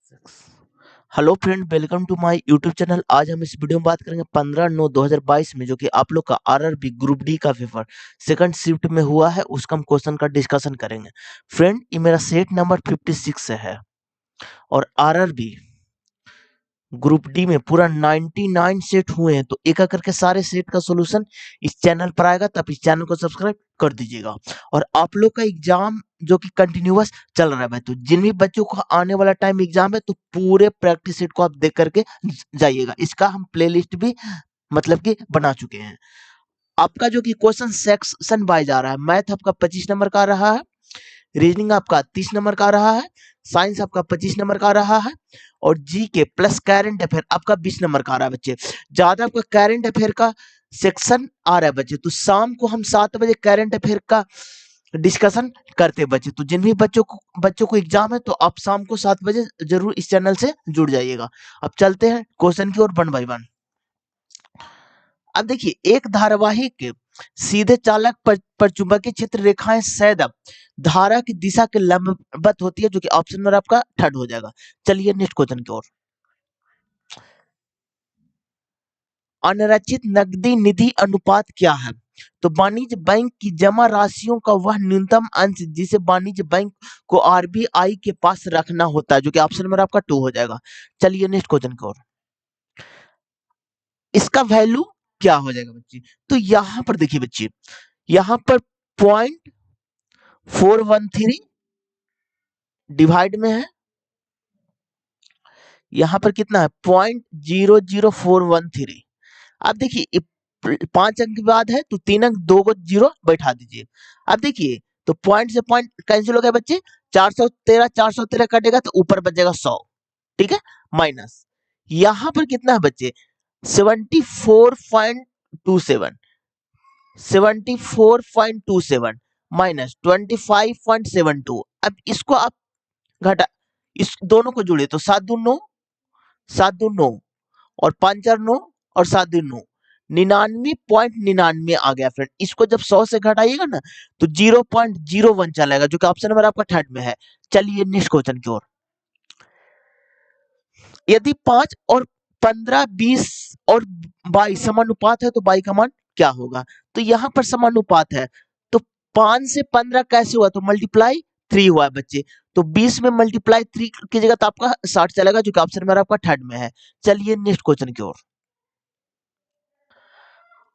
Hello friend, welcome to my YouTube channel. आज हम इस वीडियो में बात करेंगे 15/9/2022 में जो कि आप लोग का आरआरबी ग्रुप डी का पेपर सेकंड शिफ्ट में हुआ है, उसका हम क्वेश्चन का डिस्कशन करेंगे। फ्रेंड, ये मेरा सेट नंबर 56 से है और आरआरबी ग्रुप डी में पूरा 99 सेट हुए हैं, तो एक एक करके सारे सेट का सॉल्यूशन इस चैनल पर आएगा, तब इस चैनल को सब्सक्राइब कर दीजिएगा। और आप लोग का एग्जाम जो कि कंटिन्यूअस चल रहा है भाई, तो जिन भी बच्चों को आने वाला टाइम एग्जाम है तो पूरे प्रैक्टिस सेट को आप देख करके जाइएगा। इसका हम प्लेलिस्ट भी मतलब कि बना चुके हैं। आपका जो कि क्वेश्चन सेक्शन वाइज आ रहा है, मैथ आपका 25 नंबर का आ रहा है, रीजनिंग आपका 30 नंबर का आ रहा है, साइंस आपका 25 नंबर का आ रहा है और जी के प्लस करंट अफेयर आपका 20 नंबर का आ रहा है बच्चे। ज्यादा आपका करंट अफेयर का सेक्शन आ रहा है बच्चे, तो शाम को हम 7 बजे करंट अफेयर का डिस्कशन करते हैं बच्चे। तो जिन भी बच्चों को एग्जाम है तो आप शाम को 7 बजे जरूर इस चैनल से जुड़ जाइएगा। अब चलते हैं क्वेश्चन की ओर वन बाय वन। अब देखिए, एक धारावाहिक सीधे चालक पर चुंबकीय क्षेत्र रेखाएं सदैव धारा की दिशा के लंबवत होती है, जो कि ऑप्शन नंबर आपका थर्ड हो जाएगा। चलिए नेक्स्ट क्वेश्चन की ओर। अनरचित नकदी निधि अनुपात क्या है? तो वाणिज्य बैंक की जमा राशियों का वह न्यूनतम अंश जिसे वाणिज्य बैंक को आरबीआई के पास रखना होता है, जो कि ऑप्शन नंबर आपका 2 हो जाएगा। चलिए नेक्स्ट क्वेश्चन की ओर। इसका वैल्यू क्या हो जाएगा बच्चे? तो यहां पर देखिए बच्चे, यहां पर 0.413 डिवाइड में है, यहां पर कितना है 0.00413। अब देखिए 5 अंक के बाद है तो 3 अंक 2 को जीरो बैठा दीजिए। अब देखिए, तो पॉइंट से पॉइंट कैंसिल हो गया बच्चे, 413 कटेगा तो ऊपर बचेगा 100, ठीक है, माइनस यहां पर कितना है बच्चे 74.27, 74.27 माइनस 25.72। अब इसको आप घटा, इस दोनों को जोड़े तो 7 दूनी 9, 7 दूनी 9 और 5 4 9 और 7 दूनी 9, 99.99 आ गया फ्रेंड। इसको जब 100 से घटाइएगा ना तो 0.01 चलेगा, जो कि ऑप्शन नंबर आपका थर्ड में है। चलिए नेक्स्ट क्वेश्चन की ओर। यदि 5 और 15, 20 और 22 समानुपात है तो y का मान क्या होगा? तो यहाँ पर समानुपात है, तो 5 से 15 कैसे हुआ? तो मल्टीप्लाई 3 हुआ है बच्चे, तो 20 में मल्टीप्लाई 3 कीजिएगा तो आपका 60 चलेगा, जो कि ऑप्शन नंबर आपका थर्ड में है। चलिए नेक्स्ट क्वेश्चन की ओर।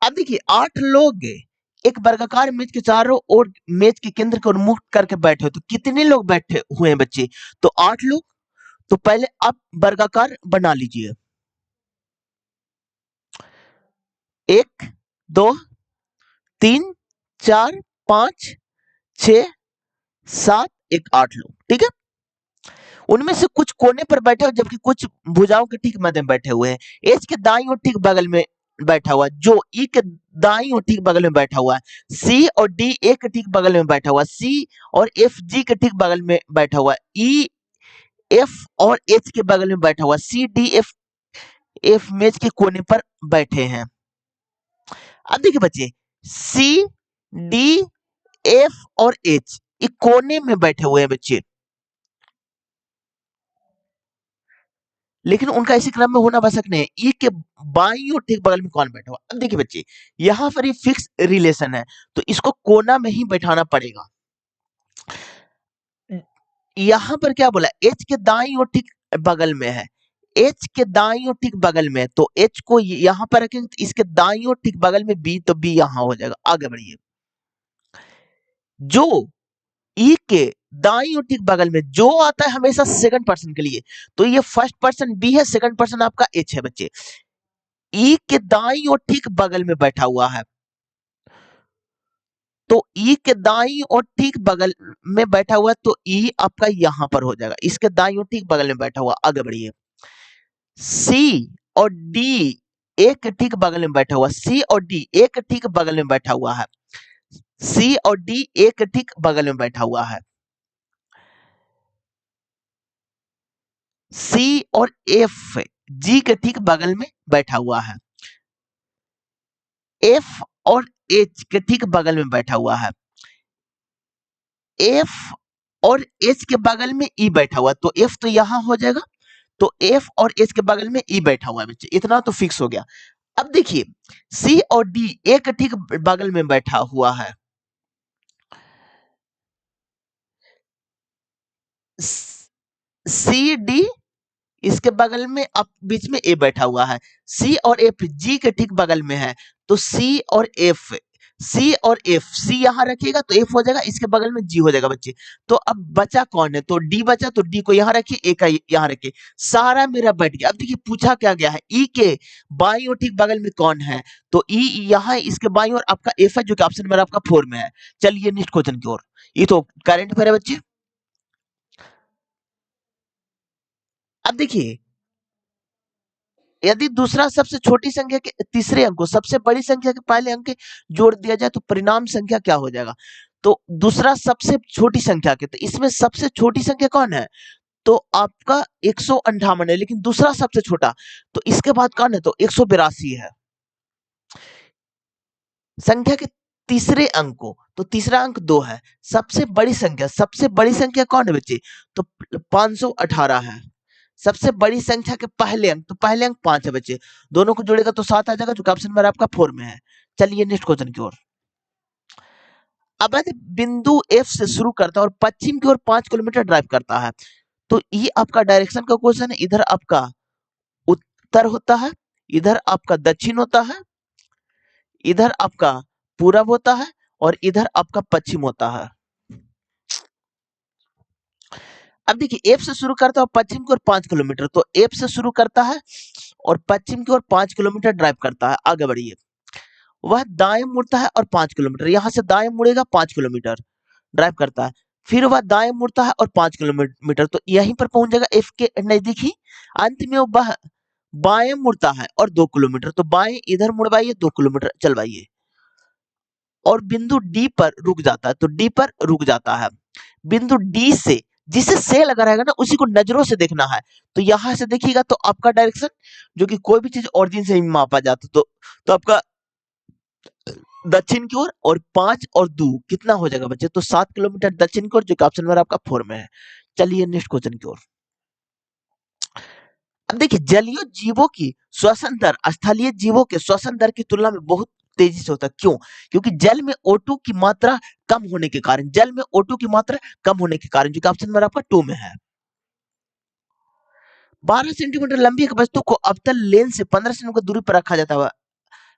अब देखिए, 8 लोग एक वर्गाकार मेज के चारों ओर मेज के केंद्र को उन्मुख करके बैठे हो, तो कितने लोग बैठे हुए हैं बच्चे? तो 8 लोग। तो पहले आप वर्गाकार बना लीजिए, 1 2 3 4 5 6 7 1 8 लोग, ठीक है। उनमें से कुछ कोने पर बैठे हुए जबकि कुछ भुजाओं के ठीक मध्य में बैठे हुए हैं। एच के दाईं ओर ठीक बगल में बैठा हुआ है, जो ई के दाईं ओर ठीक बगल में बैठा हुआ है, सी और डी ए के ठीक बगल में बैठा हुआ है, सी और एफ जी के ठीक बगल में बैठा हुआ है, ई एफ और एच के बगल में बैठा हुआ है, सी डी एफ एफ मेज के कोने पर बैठे हैं। अब देखिए बच्चे, सी डी एफ और एच ये कोने में बैठे हुए हैं बच्चे, लेकिन उनका इसी क्रम में होना आवश्यक नहीं है। ई के बाईं और ठीक बगल में कौन बैठा हुआ? अब देखिए बच्चे, यहाँ पर ये फिक्स रिलेशन है तो इसको कोना में ही बैठाना पड़ेगा। यहाँ पर क्या बोला, एच के दाईं और ठीक बगल में है, एच के दाईं और ठीक बगल में है, तो एच को यहाँ पर रखेंगे तो इसके दाईं और ठीक बगल में बी, तो बी यहाँ हो जाएगा। आगे बढ़िए, जो ई के दाईं और ठीक बगल में जो आता है हमेशा सेकंड पर्सन के लिए, तो ये फर्स्ट पर्सन बी है, सेकंड पर्सन आपका एच है बच्चे। ई के दाईं और ठीक बगल में बैठा हुआ है, तो ई के दाईं और ठीक बगल में बैठा हुआ है, तो ई आपका यहां पर हो जाएगा, इसके दाईं और ठीक बगल में बैठा हुआ। आगे बढ़िए, सी और डी एक ठीक बगल में बैठा हुआ, सी और डी एक ठीक बगल में बैठा हुआ है, सी और डी एक ठीक बगल में बैठा हुआ है, सी और एफ जी के ठीक बगल में बैठा हुआ है, एफ और एच के ठीक बगल में बैठा हुआ है, एफ और एच के बगल में ई बैठा हुआ, तो एफ तो यहां हो जाएगा तो एफ और एच के बगल में ई बैठा हुआ है बच्चे, इतना तो फिक्स हो गया। अब देखिए सी और डी एक ठीक बगल में बैठा हुआ है, सी डी इसके बगल में अब बीच में ए बैठा हुआ है, सी और एफ जी के ठीक बगल में है, तो सी यहां रखिएगा तो एफ हो जाएगा, इसके बगल में जी हो जाएगा बच्चे। तो अब बचा कौन है, तो डी बचा, तो डी को यहां रखिए, ए का यहां रखिए, सारा मेरा बैठ गया। अब देखिए पूछा क्या गया है, ई के बाईं और ठीक बगल में कौन है, तो ई यहाँ इसके बाईं और आपका एफ है जो कि ऑप्शन मेरा आपका 4 में है। चलिए नेक्स्ट क्वेश्चन की ओर, ये तो करंट अफेयर है बच्चे। अब देखिए यदि दूसरा सबसे छोटी संख्या के तीसरे अंक को सबसे बड़ी संख्या के पहले अंक के जोड़ दिया जाए तो परिणाम संख्या क्या हो जाएगा, तो दूसरा सबसे छोटी संख्या के, तो इसमें सबसे छोटी संख्या कौन है, तो आपका 158 है, लेकिन दूसरा सबसे छोटा, तो इसके बाद कौन है, तो 182 है। संख्या के तीसरे अंक को, तो तीसरा अंक 2 है, सबसे बड़ी संख्या कौन है बच्चे, तो 518 है। सबसे बड़ी संख्या के पहले अंक, तो पहले अंक 5 है बच्चे, दोनों को जोड़ेगा तो 7 आ जाएगा जो कि ऑप्शन नंबर आपका 4 में है। चलिए नेक्स्ट क्वेश्चन की ओर। अब यदि बिंदु एफ से शुरू करता है और पश्चिम की ओर 5 किलोमीटर ड्राइव करता है, तो ये आपका डायरेक्शन का क्वेश्चन है। इधर आपका उत्तर होता है, इधर आपका दक्षिण होता है, इधर आपका पूरब होता है, और इधर आपका पश्चिम होता है। अब देखिए एफ से शुरू करता है और पश्चिम की ओर 5 किलोमीटर, तो एफ से शुरू करता है और पश्चिम की ओर 5 किलोमीटर ड्राइव करता है, आगे बढ़िए। वह दाएं मुड़ता है और 5 किलोमीटर, यहां से दाएं मुड़ेगा 5 किलोमीटर ड्राइव करता है, फिर वह दाएं मुड़ता है और 5 किलोमीटर, तो यहीं पर पहुंच जाएगा एफ के नजदीक ही। अंत में वह बाएं मुड़ता है और 2 किलोमीटर, तो बाएं इधर मुड़वाइए, 2 किलोमीटर चलवाइए, और बिंदु डी पर रुक जाता है, तो डी पर रुक जाता है। बिंदु डी से जिसे से लगा रहेगा ना उसी को नजरों से देखना है, तो यहां से देखिएगा तो आपका डायरेक्शन जो कि कोई भी चीज ओरिजिन से ही मापा जाता, तो आपका दक्षिण की ओर, और 5 और 2 कितना हो जाएगा बच्चे, तो 7 किलोमीटर दक्षिण की ओर, जो कि ऑप्शन नंबर आपका 4 में है। चलिए नेक्स्ट क्वेश्चन की ओर। अब देखिए जलीय जीवों की श्वसन दर स्थलीय जीवों के श्वसन दर की तुलना में बहुत तेजी से होता है, क्यों, क्योंकि जल में O2 की मात्रा कम होने के कारण, जो कि ऑप्शन नंबर आपका 2 में है। 12 सेंटीमीटर लंबी एक वस्तु को अवतल लेंस से 15 सेंटीमीटर दूरी पर रखा जाता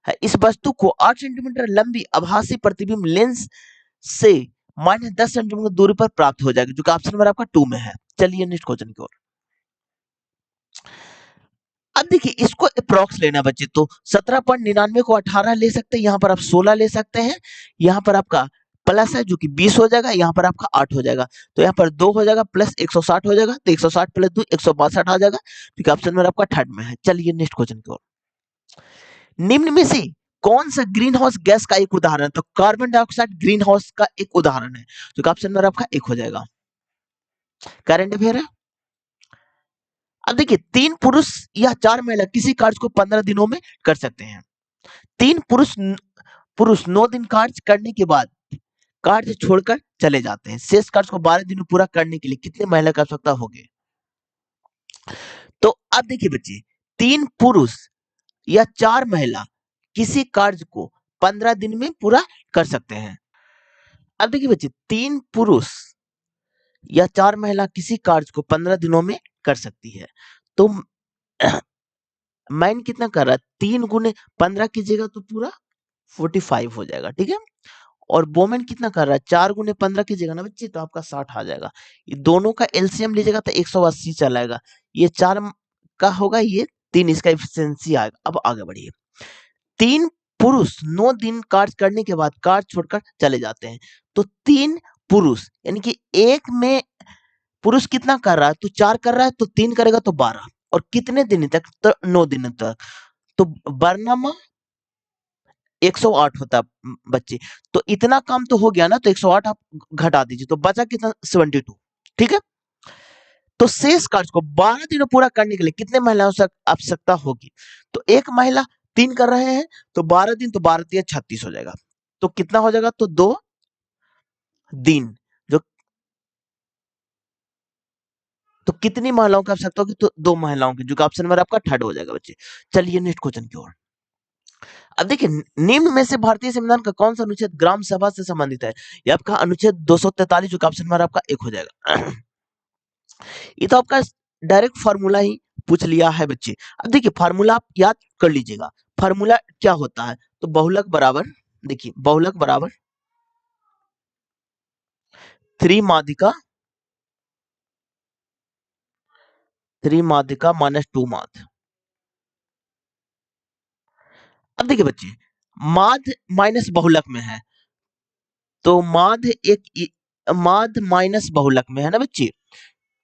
है, इस वस्तु को 8 सेंटीमीटर लंबी आभासी प्रतिबिंब लेंस से -10 सेंटीमीटर दूरी पर प्राप्त हो जाएगी, जो कि ऑप्शन नंबर आपका 2 में है। चलिए नेक्स्ट क्वेश्चन की ओर। अब देखिए इसको अप्रोक्स लेना बच्चे, तो 17.99 को 18 ले सकते हैं, यहाँ पर आप 16 ले सकते हैं, यहाँ पर आपका प्लस है जो कि 20 हो जाएगा, यहाँ पर आपका 8 हो जाएगा, तो यहाँ पर 2 हो जाएगा प्लस 160 हो जाएगा, तो 160 प्लस 2 162 आ जाएगा, क्योंकि ऑप्शन नंबर आपका थर्ड में है। चलिए नेक्स्ट क्वेश्चन की ओर। निम्न में से कौन सा ग्रीन हाउस गैस का एक उदाहरण है, तो कार्बन डाइऑक्साइड ग्रीन हाउस का एक उदाहरण है, जो कि ऑप्शन नंबर आपका 1 हो जाएगा। करंट अफेयर है। अब देखिए 3 पुरुष या 4 महिला किसी कार्य को 15 दिनों में कर सकते हैं। 3 पुरुष 9 दिन कार्य करने के बाद कार्य छोड़कर चले जाते हैं, शेष कार्य को 12 दिन में पूरा करने के लिए कितने महिला की आवश्यकता होगी, तो अब देखिए बच्चे 3 पुरुष या 4 महिला किसी कार्य को 15 दिन में पूरा कर सकते हैं। अब देखिए बच्चे 3 पुरुष या 4 महिला किसी कार्य को 15 दिनों में कर सकती है, तो मैन कितना कर रहा है, 3 गुने 15 कीजिएगा तो पूरा 45 हो जाएगा, ठीक है, और वोमेन कितना कर रहा है, 4 गुने 15 कीजिएगा ना बच्चे तो आपका 60 आ जाएगा, ये दोनों का एलसीएम लीजिएगा तो 180 चलाएगा, ये 4 का होगा, ये 3 इसका एफिशिएंसी आएगा। अब आगे बढ़िए, 3 पुरुष 9 दिन कार्य करने के बाद कार्य छोड़कर चले जाते हैं, तो 3 पुरुष यानी कि एक में पुरुष कितना कर रहा है, तो 4 कर रहा है, तो 3 करेगा तो 12, और कितने दिन तक, तो 9 दिन तक, तो बरनामा 108 होता है बच्चे, तो इतना काम तो हो गया ना, तो 108 आप घटा दीजिए तो बचा कितना 72, ठीक है, तो शेष कार्य को 12 दिनों पूरा करने के लिए कितने महिलाओं से आवश्यकता होगी, तो एक महिला 3 कर रहे हैं, तो 12 दिन, तो 12 तिया 36 हो जाएगा, तो कितना हो जाएगा, तो 2 दिन, जो तो कितनी महिलाओं की आवश्यकता होगी? तो 2 महिलाओं की, जो कि ऑप्शन नंबर आपका थर्ड हो जाएगा बच्चे। चलिए नेक्स्ट क्वेश्चन की ओर। अब देखिए, निम्न में से भारतीय संविधान का कौन सा अनुच्छेद ग्राम सभा से संबंधित है? ये आपका अनुच्छेद 243, जो कि ऑप्शन नंबर आपका 1 हो जाएगा। ये तो आपका डायरेक्ट फार्मूला ही पूछ लिया है बच्चे। अब देखिए, फार्मूला आप याद कर लीजिएगा। फार्मूला क्या होता है? तो बहुलक बराबर, देखिए बहुलक बराबर 3 माध्यिका माइनस 2 माध्य। अब देखिए बच्चे, माध्य माइनस बहुलक में है, तो माध्य माध्य माइनस बहुलक में है ना बच्चे।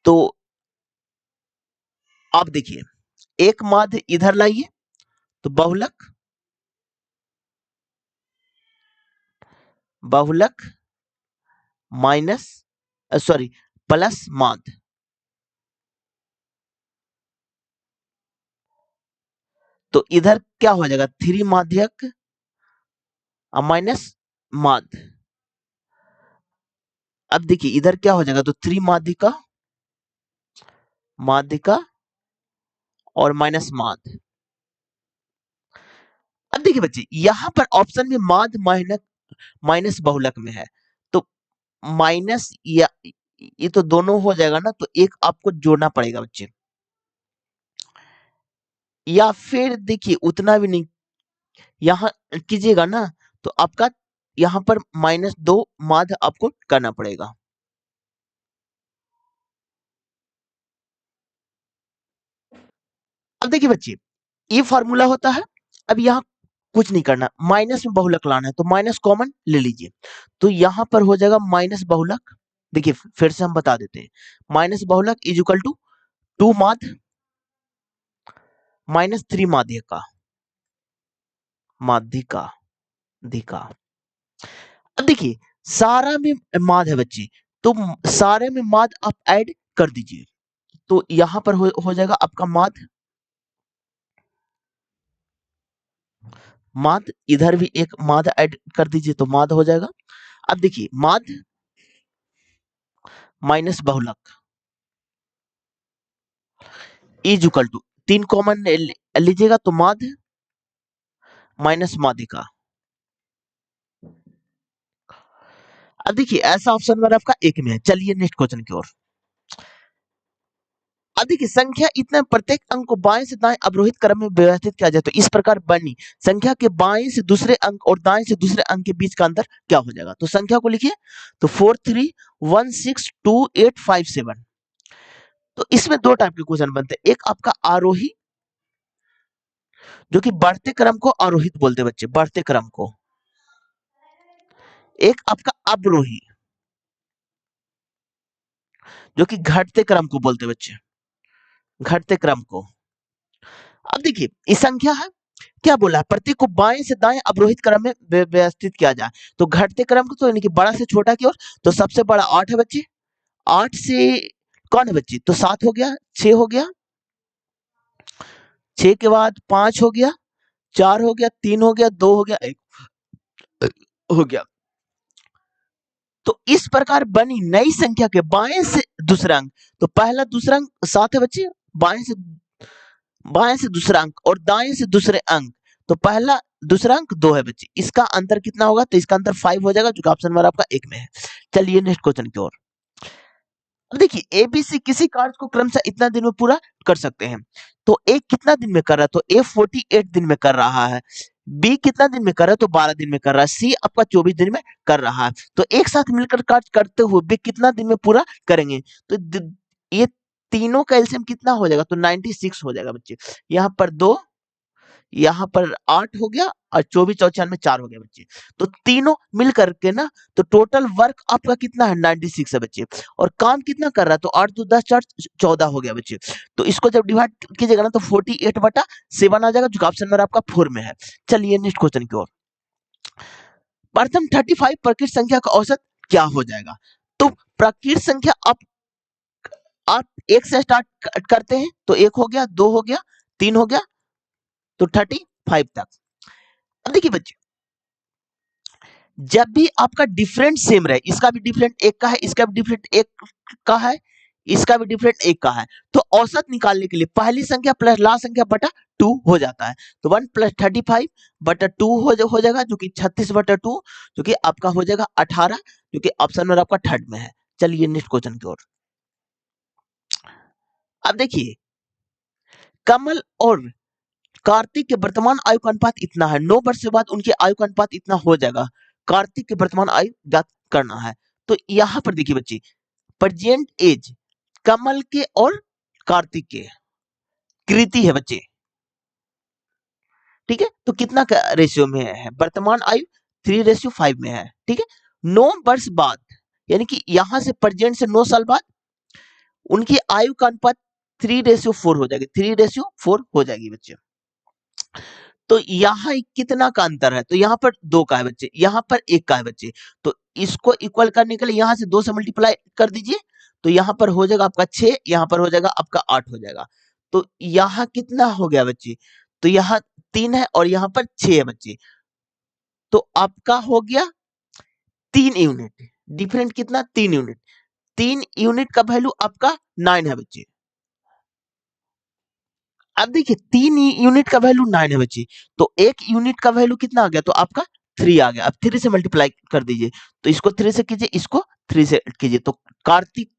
तो आप देखिए, एक माध्य इधर लाइए तो बहुलक, बहुलक माइनस सॉरी प्लस माध्य। तो इधर क्या हो जाएगा? 3 माध्यक माइनस माध्य। अब देखिए इधर क्या हो जाएगा? तो 3 माध्यिका माध्यिका और माइनस माध्य। अब देखिए बच्चे, यहां पर ऑप्शन में माध्य माइनस माइनस बहुलक में है, तो माइनस या ये तो दोनों हो जाएगा ना, तो एक आपको जोड़ना पड़ेगा बच्चे। या फिर देखिए उतना भी नहीं, यहां कीजिएगा ना, तो आपका यहां पर -2 माध्य आपको करना पड़ेगा। अब देखिए बच्चे, ये फॉर्मूला होता है। अब यहाँ कुछ नहीं करना, माइनस में बहुलक लाना है, तो माइनस कॉमन ले लीजिए, तो यहां पर हो जाएगा माइनस बहुलक। देखिए फिर से हम बता देते हैं, माइनस बहुलक इज इक्वल टू 2 माध्य माइनस 3 माध्यिका माध्यिका धिका। अब देखिए, सारा में माध्य है बच्चे, तो सारे में माध्य आप ऐड कर दीजिए, तो यहां पर हो जाएगा आपका माध्य माध्य, इधर भी एक माध्य ऐड कर दीजिए तो माध्य हो जाएगा। अब देखिए, माध्य माइनस बहुलक इज इक्वल टू 3 कॉमन लीजिएगा तो माध्य माइनस माध्यिका। अब देखिए, ऐसा ऑप्शन नंबर आपका एक में है। चलिए नेक्स्ट क्वेश्चन की ओर। अब देखिए, संख्या इतना प्रत्येक अंक को बाएं से दाएं अवरोहित क्रम में व्यवस्थित किया जाए तो इस प्रकार बनी संख्या के बाएं से दूसरे अंक और दाएं से दूसरे अंक के बीच का अंतर क्या हो जाएगा? तो संख्या को लिखिए, तो 43162857। तो इसमें दो टाइप के क्वेश्चन बनते हैं, एक आपका आरोही, जो कि बढ़ते क्रम को आरोहित बोलते हैं बच्चे, बढ़ते क्रम को। एक आपका अवरोही, जो कि घटते क्रम को बोलते हैं बच्चे, घटते क्रम को। अब देखिए, ये संख्या है, क्या बोला है? प्रत्येक को बाएं से दाएं अवरोहित क्रम में व्यवस्थित किया जाए, तो घटते क्रम को, तो यानी कि बड़ा से छोटा की ओर। तो सबसे बड़ा 8 है बच्चे, 8 से कौन है बच्चे? तो 7 हो गया, 6 हो गया, 6 के बाद 5 हो गया, 4 हो गया, 3 हो गया, 2 हो गया, 1 हो गया। तो इस प्रकार बनी नई संख्या के बाएं से दूसरा अंक, तो पहला दूसरा अंक 7 है बच्चे, बाएं से दूसरा अंक और दाएं से दूसरे अंक, तो पहला दूसरा अंक 2 है बच्चे, इसका अंतर कितना होगा? तो इसका अंतर 5 हो जाएगा, जो कि ऑप्शन नंबर आपका 1 में है। चलिए नेक्स्ट क्वेश्चन की ओर। अब देखिए, एबीसी किसी कार्य को क्रमशः इतना दिन में पूरा कर सकते हैं, तो ए कितना दिन में कर रहा है? तो ए 48 दिन में कर रहा है। बी कितना दिन में कर रहा है? तो 12 दिन में कर रहा है। सी आपका 24 दिन में कर रहा है। तो एक साथ मिलकर कार्य करते हुए बी कितना दिन में पूरा करेंगे? तो ये तीनों का एलसीएम कितना हो जाएगा? तो 96 हो जाएगा बच्चे। यहाँ पर 2, यहाँ पर 8 हो गया, और 24 और 4 में 4 हो गया बच्चे। तो तीनों मिल करके ना, तो टोटल वर्क आपका कितना है? 96 है बच्चे। और काम कितना कर रहा है? तो 8 2 10 4 14 हो गया बच्चे। तो इसको जब डिवाइड कीजिएगा ना, तो 48/7 आ जाएगा, जो ऑप्शन नंबर आपका 4 में है। चलिए नेक्स्ट क्वेश्चन की ओर। प्रथम 35 प्रकृत संख्या का औसत क्या हो जाएगा? तो प्रकृत संख्या आप एक से स्टार्ट करते हैं, तो 1 हो गया, 2 हो गया, 3 हो गया, तो 35 तक। अब देखिए बच्चे, जब भी आपका डिफरेंट सेम रहे, इसका भी डिफरेंट 1 का है, इसका भी डिफरेंट 1 का है, इसका भी डिफरेंट 1 का है। तो औसत निकालने के लिए पहली संख्या प्लस लास्ट संख्या बटा 2 हो जाता है। तो 1 + 35 बटा 2 हो जाएगा, जो कि 36 बटा 2, जो कि आपका हो जाएगा 18, जो कि ऑप्शन नंबर आपका थर्ड में है। चलिए नेक्स्ट क्वेश्चन की ओर। अब देखिए, कमल और कार्तिक के वर्तमान आयु का अनुपात इतना है, 9 वर्ष के बाद उनकी आयु का अनुपात इतना हो जाएगा। कार्तिक के वर्तमान आयु ज्ञात करना है। तो यहाँ पर देखिए बच्चे, प्रेजेंट एज कमल के और कार्तिक के कृति है बच्चे, ठीक है। तो कितना का रेशियो में है? वर्तमान आयु 3:5 में है, ठीक है। 9 वर्ष बाद, यानी कि यहां से प्रेजेंट से 9 साल बाद उनकी आयु का अनुपात 3:4 हो जाएगी, 3:4 हो जाएगी बच्चे। तो यहाँ कितना का अंतर है? तो यहाँ पर 2 का है बच्चे, यहाँ पर 1 का है बच्चे। तो इसको इक्वल करने के लिए यहाँ से 2 से मल्टीप्लाई कर दीजिए, तो यहाँ पर हो जाएगा आपका 6, यहाँ पर हो जाएगा आपका 8 हो जाएगा। तो यहाँ कितना हो गया बच्चे? तो यहाँ 3 है और यहाँ पर 6 है बच्चे। तो आपका हो गया 3 यूनिट। डिफरेंट कितना? 3 यूनिट। 3 यूनिट का वैल्यू आपका 9 है बच्चे। अब देखिए 3 यूनिट का वैल्यू 9 है बच्चे, तो 1 यूनिट का वैल्यू कितना आ गया? तो आपका 3 आ गया। अब 3 से मल्टीप्लाई कर दीजिए, तो इसको 3 से कीजिए, इसको 3 से कीजिए, तो कार्तिक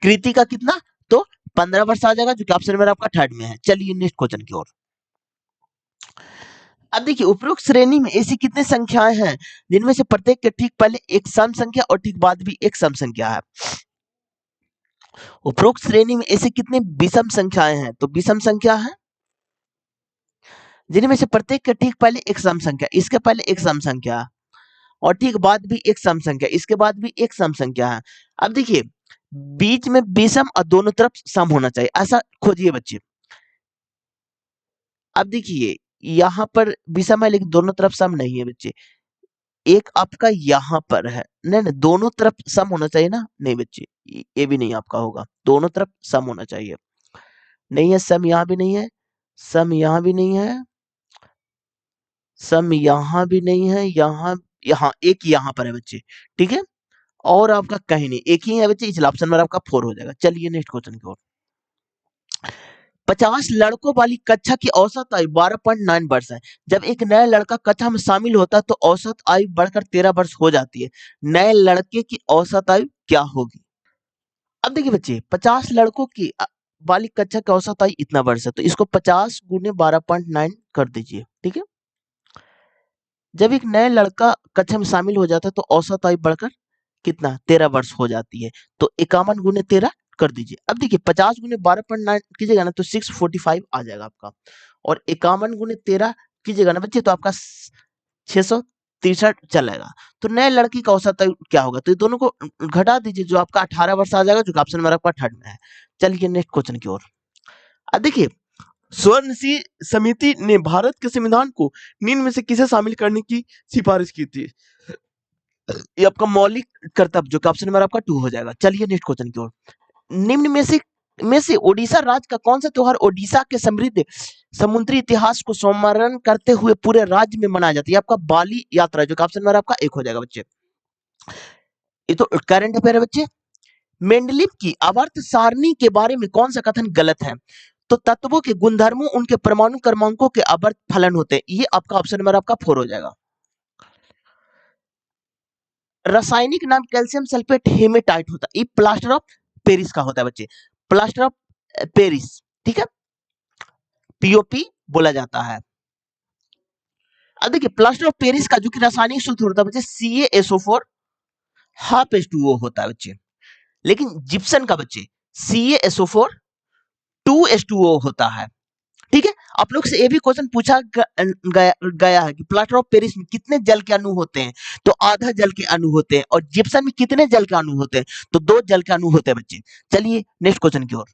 कृति का कितना? तो 15 वर्ष आ जाएगा, जो कि ऑप्शन नंबर आपका थर्ड में है। चलिए नेक्स्ट क्वेश्चन की ओर। अब देखिए, उपरोक्त श्रेणी में ऐसी कितनी संख्याएं हैं जिनमें से प्रत्येक के ठीक पहले एक सम संख्या और ठीक बाद भी एक सम संख्या है? उपरोक्त श्रेणी में ऐसी कितनी विषम संख्याएं हैं? तो विषम संख्या है जिनमें से प्रत्येक के ठीक पहले एक सम संख्या, इसके पहले एक सम संख्या और ठीक बाद भी एक सम संख्या, इसके बाद भी एक सम संख्या है। अब देखिए, बीच में विषम और दोनों तरफ सम होना चाहिए, ऐसा खोजिए बच्चे। अब देखिए, यहाँ पर विषम है लेकिन दोनों तरफ सम नहीं है बच्चे। एक आपका यहाँ पर है, नहीं नहीं, दोनों तरफ सम होना चाहिए ना? नहीं बच्चे, ये भी नहीं आपका होगा, दोनों तरफ सम होना चाहिए। नहीं है, सम यहाँ भी नहीं है, सम यहाँ भी नहीं है, सम यहाँ भी नहीं है, यहाँ यहाँ एक यहाँ पर है बच्चे, ठीक है। और आपका कहीं नहीं, एक ही है बच्चे, इसलिए ऑप्शन नंबर आपका 4 हो जाएगा। चलिए नेक्स्ट क्वेश्चन की ओर। 50 लड़कों वाली कक्षा की औसत आयु 12.9 वर्ष है। जब एक नया लड़का कक्षा में शामिल होता है तो औसत आयु बढ़कर 13 वर्ष हो जाती है। नए लड़के की औसत आयु क्या होगी? अब देखिए बच्चे, 50 लड़कों की वाली कक्षा की औसत आयु इतना वर्ष है, तो इसको 50 गुने 12.9 कर दीजिए, ठीक है। जब एक नया लड़का कक्षा में शामिल हो जाता है तो औसत आयु बढ़कर कितना? 13 वर्ष हो जाती है। तो 51 गुने 13 कर दीजिए। अब देखिए, 50 गुने 12.9 कीजिएगा ना तो 645 आ जाएगा आपका, और 51 गुने 13 कीजिएगा ना बच्चे तो आपका 663 चलेगा। तो नए लड़की का औसत आयु क्या होगा? तो ये दोनों को घटा दीजिए, जो आपका 18 वर्ष आ जाएगा, जो ऑप्शन नंबर आपका थर्ड में है। चलिए नेक्स्ट क्वेश्चन की ओर। अब देखिए, स्वर्ण समिति ने भारत के संविधान को निम्न में से किसे शामिल करने की सिफारिश की थी? ये आपका मौलिक कर्तव्य, जो कि ऑप्शन नंबर आपका 2 हो जाएगा। चलिए नेक्स्ट क्वेश्चन की ओर। निम्न में से ओडिशा राज्य का कौन सा त्योहार ओडिशा के समृद्ध समुद्री इतिहास को स्मरण करते हुए पूरे राज्य में मनाया जाता है? आपका बाली यात्रा, जो कि ऑप्शन नंबर आपका 1 हो जाएगा बच्चे। ये तो करंट अफेयर है बच्चे। मेंडलीव की आवर्त सारणी के बारे में कौन सा कथन गलत है? तो तत्वों के गुणधर्मों उनके परमाणु क्रमांकों के आवर्त फलन होते हैं। ये आपका ऑप्शन नंबर आपका 4 हो जाएगा। रासायनिक नाम कैल्शियम सल्फेट हेमेटाइट होता है, ये प्लास्टर ऑफ पेरिस का होता है बच्चे, प्लास्टर ऑफ पेरिस, ठीक है, पीओपी बोला जाता है। अब देखिए, प्लास्टर ऑफ पेरिस का जो कि रासायनिक सूत्र होता है बच्चे CaSO4 हाफ H2O होता है बच्चे। लेकिन जिप्सन का बच्चे CaSO4 2H2O होता है, ठीक है। आप लोग से ये भी क्वेश्चन पूछा गया है कि प्लास्टर ऑफ पेरिस में कितने जल के अणु होते हैं? तो आधा जल के अणु होते हैं। और जिप्सन में कितने जल के अणु होते हैं? तो 2 जल के अणु होते हैं बच्चे। चलिए नेक्स्ट क्वेश्चन की ओर।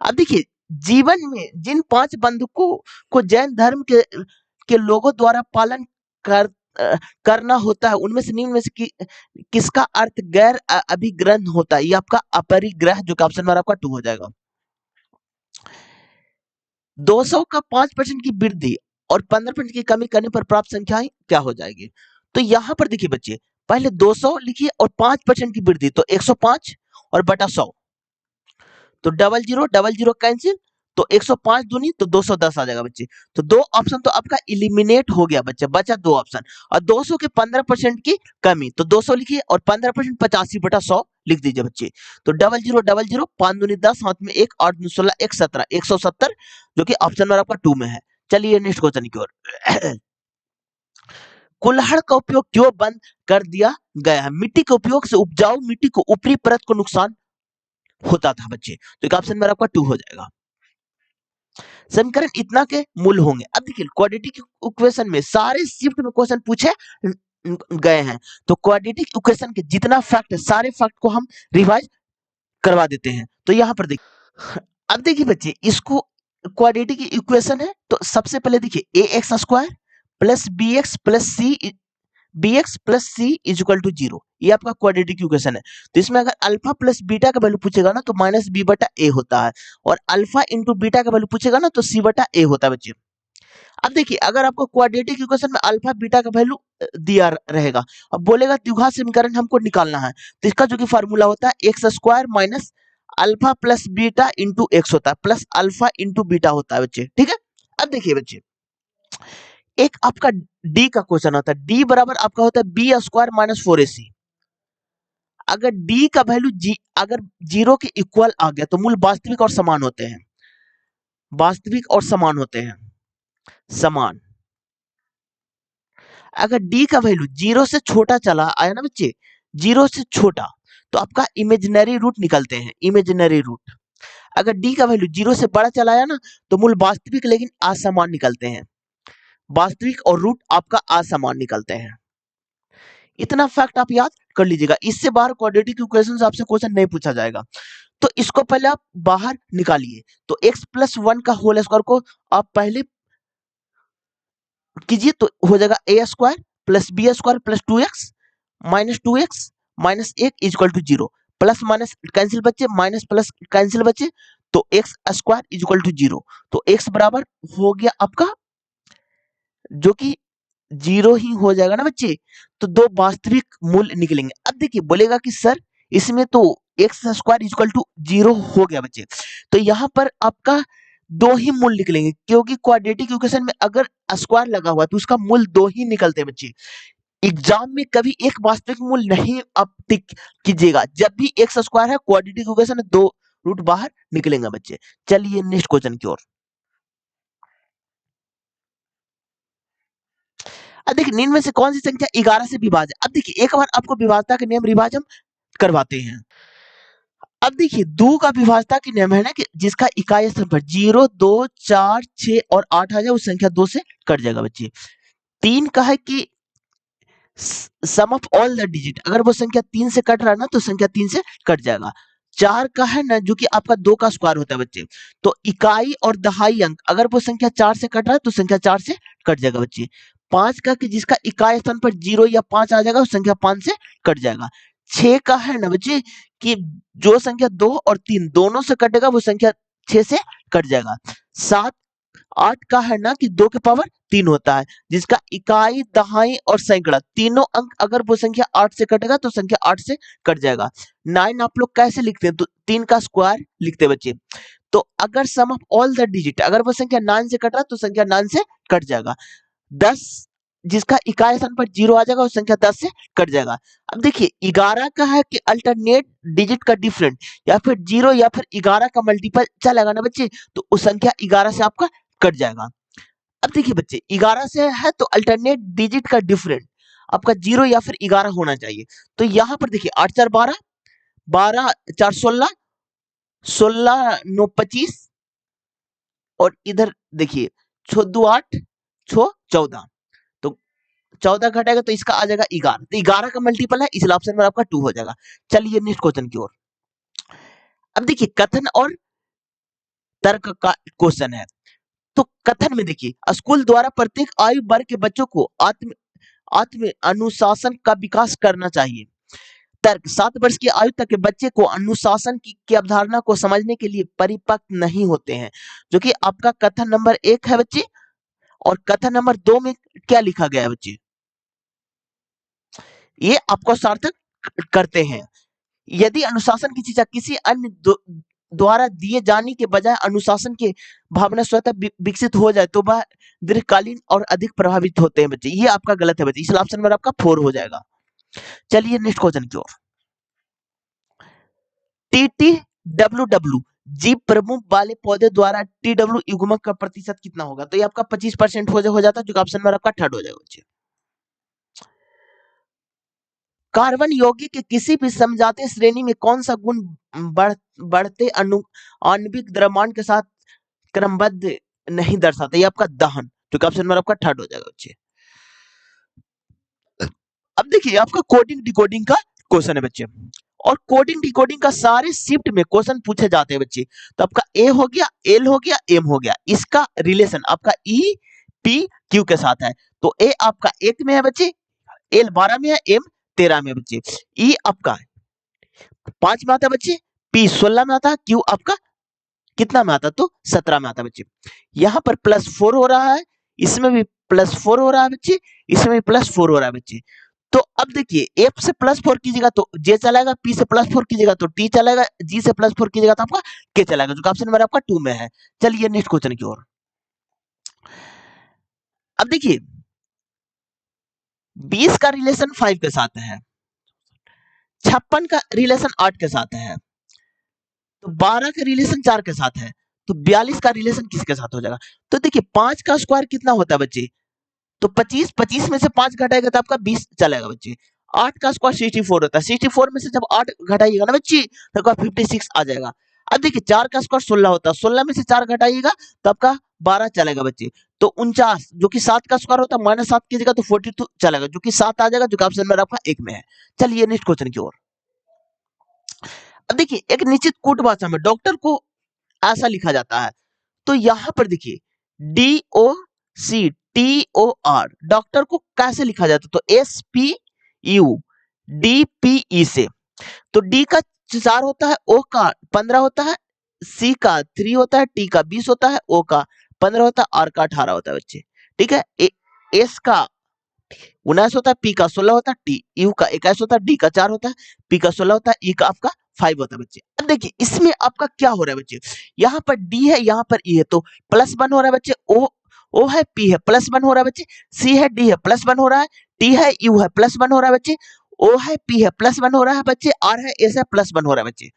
अब देखिए, जीवन में जिन 5 बंधकों को जैन धर्म के लोगों द्वारा पालन करना होता है, उनमें से निम्न में से किसका अर्थ गैर अभिग्रह होता है? ये आपका अपरिग्रह, जो कि ऑप्शन नंबर आपका 2 हो जाएगा। 200 का 5% की वृद्धि और 15% की कमी करने पर प्राप्त संख्याएं क्या हो जाएगी? तो यहां पर देखिए बच्चे, पहले 200 लिखिए और 5% की वृद्धि, तो 105 और बटा 100, तो डबल जीरो कैंसिल, तो 105 दूनी तो 210 आ जाएगा बच्चे। तो दो ऑप्शन तो आपका इलिमिनेट हो गया बच्चे, बचा दो ऑप्शन। और 200 के 15% की कमी, तो 200 लिखिए और 15% 85/100 लिख दीजिए बच्चे। तो डबल जीरो 5 दूनी 10, हाथ में 1, 8 दूनी 16, 1 17, 170, जो कि ऑप्शन नंबर आपका 2 में है। चलिए नेक्स्ट क्वेश्चन की ओर। कुल्हड़ का उपयोग क्यों बंद कर दिया गया है? मिट्टी के उपयोग से उपजाऊ मिट्टी को ऊपरी परत को नुकसान होता था बच्चे। तो एक ऑप्शन मेरा आपका 2 हो जाएगा। समीकरण इतना के मूल होंगे। अब देखिए क्वाड्रेटिक इक्वेशन में सारे शिफ्ट में क्वेश्चन पूछे गए हैं, तो क्वाड्रेटिक इक्वेशन के जितना फैक्ट है सारे फैक्ट को हम रिवाइज करवा देते हैं। तो यहाँ पर देखिए, अब देखिए बच्चे, इसको क्वाड्रेटिक इक्वेशन है, तो सबसे पहले देखिए a x square plus b x plus c is equal to 0, ये आपका क्वाड्रेटिक इक्वेशन है। तो इसमें अगर अल्फा प्लस बीटा का वैल्यू पूछेगा ना तो माइनस बी बटा ए होता है, और अल्फा इंटू बीटा का वैल्यू पूछेगा ना तो सी बटा ए होता है बच्चे। अब देखिए अगर आपको क्वाड्रेटिक इक्वेशन में अल्फा बीटा का वैल्यू दिया रहेगा, अब बोलेगा द्विघात समीकरण हमको निकालना है, तो इसका जो कि फार्मूला होता है x square minus alpha plus beta into x होता है, प्लस अल्फा इंटू बीटा होता है बच्चे, ठीक है। अब देखिए बच्चे, एक आपका डी का क्वेश्चन होता है, डी बराबर आपका होता है बी स्क्वायर माइनस 4ac। अगर डी का वैल्यू अगर 0 के इक्वल आ गया तो मूल वास्तविक और समान होते हैं, वास्तविक और समान होते हैं, समान। अगर डी का वैल्यू 0 से छोटा चला आया ना बच्चे, 0 से छोटा, तो आपका इमेजिनरी रूट निकलते हैं, इमेजिनरी रूट। अगर डी का वैल्यू 0 से बड़ा चला आया ना तो मूल वास्तविक लेकिन असमान निकलते हैं, वास्तविक और रूट आपका असमान निकलते हैं। इतना फैक्ट आप याद कर लीजिएगा, इससे बाहर क्वाड्रेटिक इक्वेशन से आपसे क्वेश्चन नहीं पूछा जाएगा। तो इसको पहले आप बाहर निकालिए, तो x प्लस 1 का होल स्क्वायर को आप पहले कीजिए, तो हो जाएगा a square plus b square plus 2x minus 1 is equal to 0, plus minus cancel बच्चे, माइनस प्लस कैंसिल बच्चे, तो x square is equal to 0, तो x बराबर हो गया आपका जो कि 0 ही हो जाएगा ना बच्चे। तो दो वास्तविक मूल्य निकलेंगे। अब देखिए बोलेगा कि सर इसमें तो x square is equal to 0 हो गया बच्चे, तो यहाँ पर आपका दो ही मूल निकलेंगे, क्योंकि क्वाड्रेटिक इक्वेशन में अगर स्क्वायर लगा हुआ तो उसका मूल दो ही निकलते हैं बच्चे। एग्जाम में कभी एक वास्तविक मूल नहीं आप टिक कीजिएगा, जब भी एक्स स्क्वायर है क्वाड्रेटिक इक्वेशन में दो रूट बाहर निकलेंगे बच्चे। चलिए नेक्स्ट क्वेश्चन की ओर। अब देखिए निम्न में से कौन सी संख्या 11 से विभाज्य। अब देखिए एक बार आपको विभाज्यता के नियम रिवाज हम करवाते हैं। अब देखिए 2 का विभाज्यता के नियम है ना कि जिसका इकाई स्थान पर 0, 2, 4, 6 और 8 आ जाए उस संख्या 2 से कट जाएगा बच्चे। 3 का है कि सम ऑफ ऑल द डिजिट, अगर वो संख्या 3 से कट रहा है ना तो संख्या 3 से कट जाएगा। 4 का है ना जो कि आपका 2 का स्क्वायर होता है बच्चे, तो इकाई और दहाई अंक अगर वो संख्या 4 से कट रहा है तो संख्या 4 से कट जाएगा बच्चे। 5 का कि जिसका इकाई स्थान पर 0 या 5 आ जाएगा उस संख्या 5 से कट जाएगा। 6 का है ना बच्चे कि जो संख्या 2 और 3 दोनों से कटेगा वो संख्या 6 से कट जाएगा। 7 8 का है ना कि 2 के पावर 3 होता है, जिसका इकाई दहाई और सैकड़ा तीनों अंक अगर वो संख्या 8 से कटेगा तो संख्या 8 से कट जाएगा। 9 आप लोग कैसे लिखते हैं, तो 3 का स्क्वायर लिखते हैं बच्चे। तो अगर सम ऑफ ऑल द डिजिट अगर वो संख्या 9 से कट रहा है तो संख्या 9 से कट जाएगा। 10 जिसका इकाई स्थान पर 0 आ जाएगा उस संख्या 10 से कट जाएगा। अब देखिए 11 का है कि अल्टरनेट डिजिट का डिफरेंट या फिर 0 या फिर 11 का मल्टीपल चलेगा ना बच्चे, तो उस संख्या 11 से आपका कट जाएगा। अब देखिए बच्चे 11 से है तो अल्टरनेट डिजिट का डिफरेंट आपका 0 या फिर 11 होना चाहिए। तो यहाँ पर देखिए 8 4 12, 12 4 16, 16 9 25 और इधर देखिए 6 2 8, 6 14, तो 14 घटाएगा तो इसका आ जाएगा 11, तो 11 का मल्टीपल है इसलिए ऑप्शन में आपका 2 हो जाएगा। चलिए नेक्स्ट क्वेश्चन की ओर। अब देखिए कथन और तर्क का क्वेश्चन है। तो कथन में देखिए स्कूल द्वारा प्रत्येक आयु वर्ग के बच्चों को आत्म आत्म अनुशासन का विकास करना चाहिए। तर्क 7 वर्ष की आयु तक के बच्चे को अनुशासन की अवधारणा को समझने के लिए परिपक्व नहीं होते हैं, जो कि आपका कथन नंबर 1 है बच्चे। और कथन नंबर 2 में क्या लिखा गया है बच्चे, ये आपको सार्थक करते हैं। यदि अनुशासन की चीज किसी अन्य द्वारा दिए जाने के बजाय अनुशासन के भावना स्वतः विकसित हो जाए तो वह दीर्घकालीन और अधिक प्रभावित होते हैं बच्चे। ये आपका गलत है बच्चे, इसलिए ऑप्शन नंबर आपका 4 हो जाएगा। चलिए नेक्स्ट क्वेश्चन की ओर। TTWW जीव प्रमुख वाले पौधे द्वारा TW युग्मक का प्रतिशत कितना होगा? तो ये आपका 25% हो जाता है, जो ऑप्शन नंबर आपका 3 हो जाएगा बच्चे। कार्बन यौगिक के किसी भी समझाते श्रेणी में कौन सा गुण बढ़ते आणविक द्रव्यमान के साथ क्रमबद्ध नहीं दर्शाता? ये आपका दहन, जो ऑप्शन नंबर आपका 3 हो जाएगा बच्चे। अब देखिए आपका कोडिंग डिकोडिंग का क्वेश्चन है बच्चे, और कोडिंग डिकोडिंग का सारे शिफ्ट में क्वेश्चन पूछे जाते हैं बच्चे। तो आपका ए हो गया, एल हो गया, एम हो गया, इसका रिलेशन आपका ई पी क्यू के साथ है। तो ए आपका 1 में है बच्चे, एल 12 में है, एम 13 में है बच्चे। ई आपका 5 में आता है बच्चे, पी 16 में आता है, क्यू आपका कितना में आता है? तो 17 में आता है बच्चे। यहाँ पर +4 हो रहा है, इसमें भी +4 हो रहा है बच्चे, इसमें भी +4 हो रहा है बच्चे। तो अब देखिए एफ से +4 कीजिएगा तो जे चलाएगा, पी से +4 कीजिएगा तो टी चलाएगा, जी से +4 कीजिएगा तो आपका के चलाएगा, जो ऑप्शन नंबर आपका 2 में है। चलिए नेक्स्ट क्वेश्चन की ओर। अब देखिए 20 का रिलेशन 5 के साथ है, 56 का रिलेशन 8 के साथ है, तो 12 का रिलेशन 4 के साथ है, तो 42 का रिलेशन किसके साथ हो जाएगा? तो देखिए 5 का स्क्वायर कितना होता है बच्चे? तो 25, 25 में से 5 घटाएगा तो आपका 20 चलेगा बच्चे। 8 का स्क्वायर 64 होता है, 64 में से जब 8 घटाइएगा ना बच्चे तो आपका 56 आ जाएगा। अब देखिए 4 का स्क्वायर 16 होता है, 16 में से 4 घटाइएगा तो आपका 12 चलेगा बच्चे। तो 49 जो कि 7 का स्क्वायर होता है, -7 कीजिएगा तो 42 चलेगा, जो कि 7 आ जाएगा, जो ऑप्शन नंबर आपका 1 में है। चलिए नेक्स्ट क्वेश्चन की ओर। अब देखिए एक निश्चित कूट भाषा में डॉक्टर को ऐसा लिखा जाता है, तो यहां पर देखिए DOCTOR डॉक्टर को कैसे लिखा जाता है? तो SPUDPE से। तो डी का 4 होता है, ओ का 15 होता है, सी का 3 होता है, टी का 20 होता है, ओ का 15 होता है, आर का 18 होता है बच्चे। ठीक है, एस का 19 होता है, पी का 16 होता है, टी यू का 21 होता है, डी का 4 होता है, पी का 16 होता है, ई का आपका 5 होता है बच्चे। अब देखिए इसमें आपका क्या हो रहा है बच्चे, यहाँ पर डी है, यहाँ पर ई है, तो +1 हो रहा है बच्चे, ओ है, पी है, +1 हो रहा है बच्चे, सी है, डी है, +1 हो रहा है, टी है, यू है, +1 हो रहा है बच्चे, ओ है, पी है, +1 हो रहा है बच्चे, आर है, एस है, +1 हो रहा है बच्चे।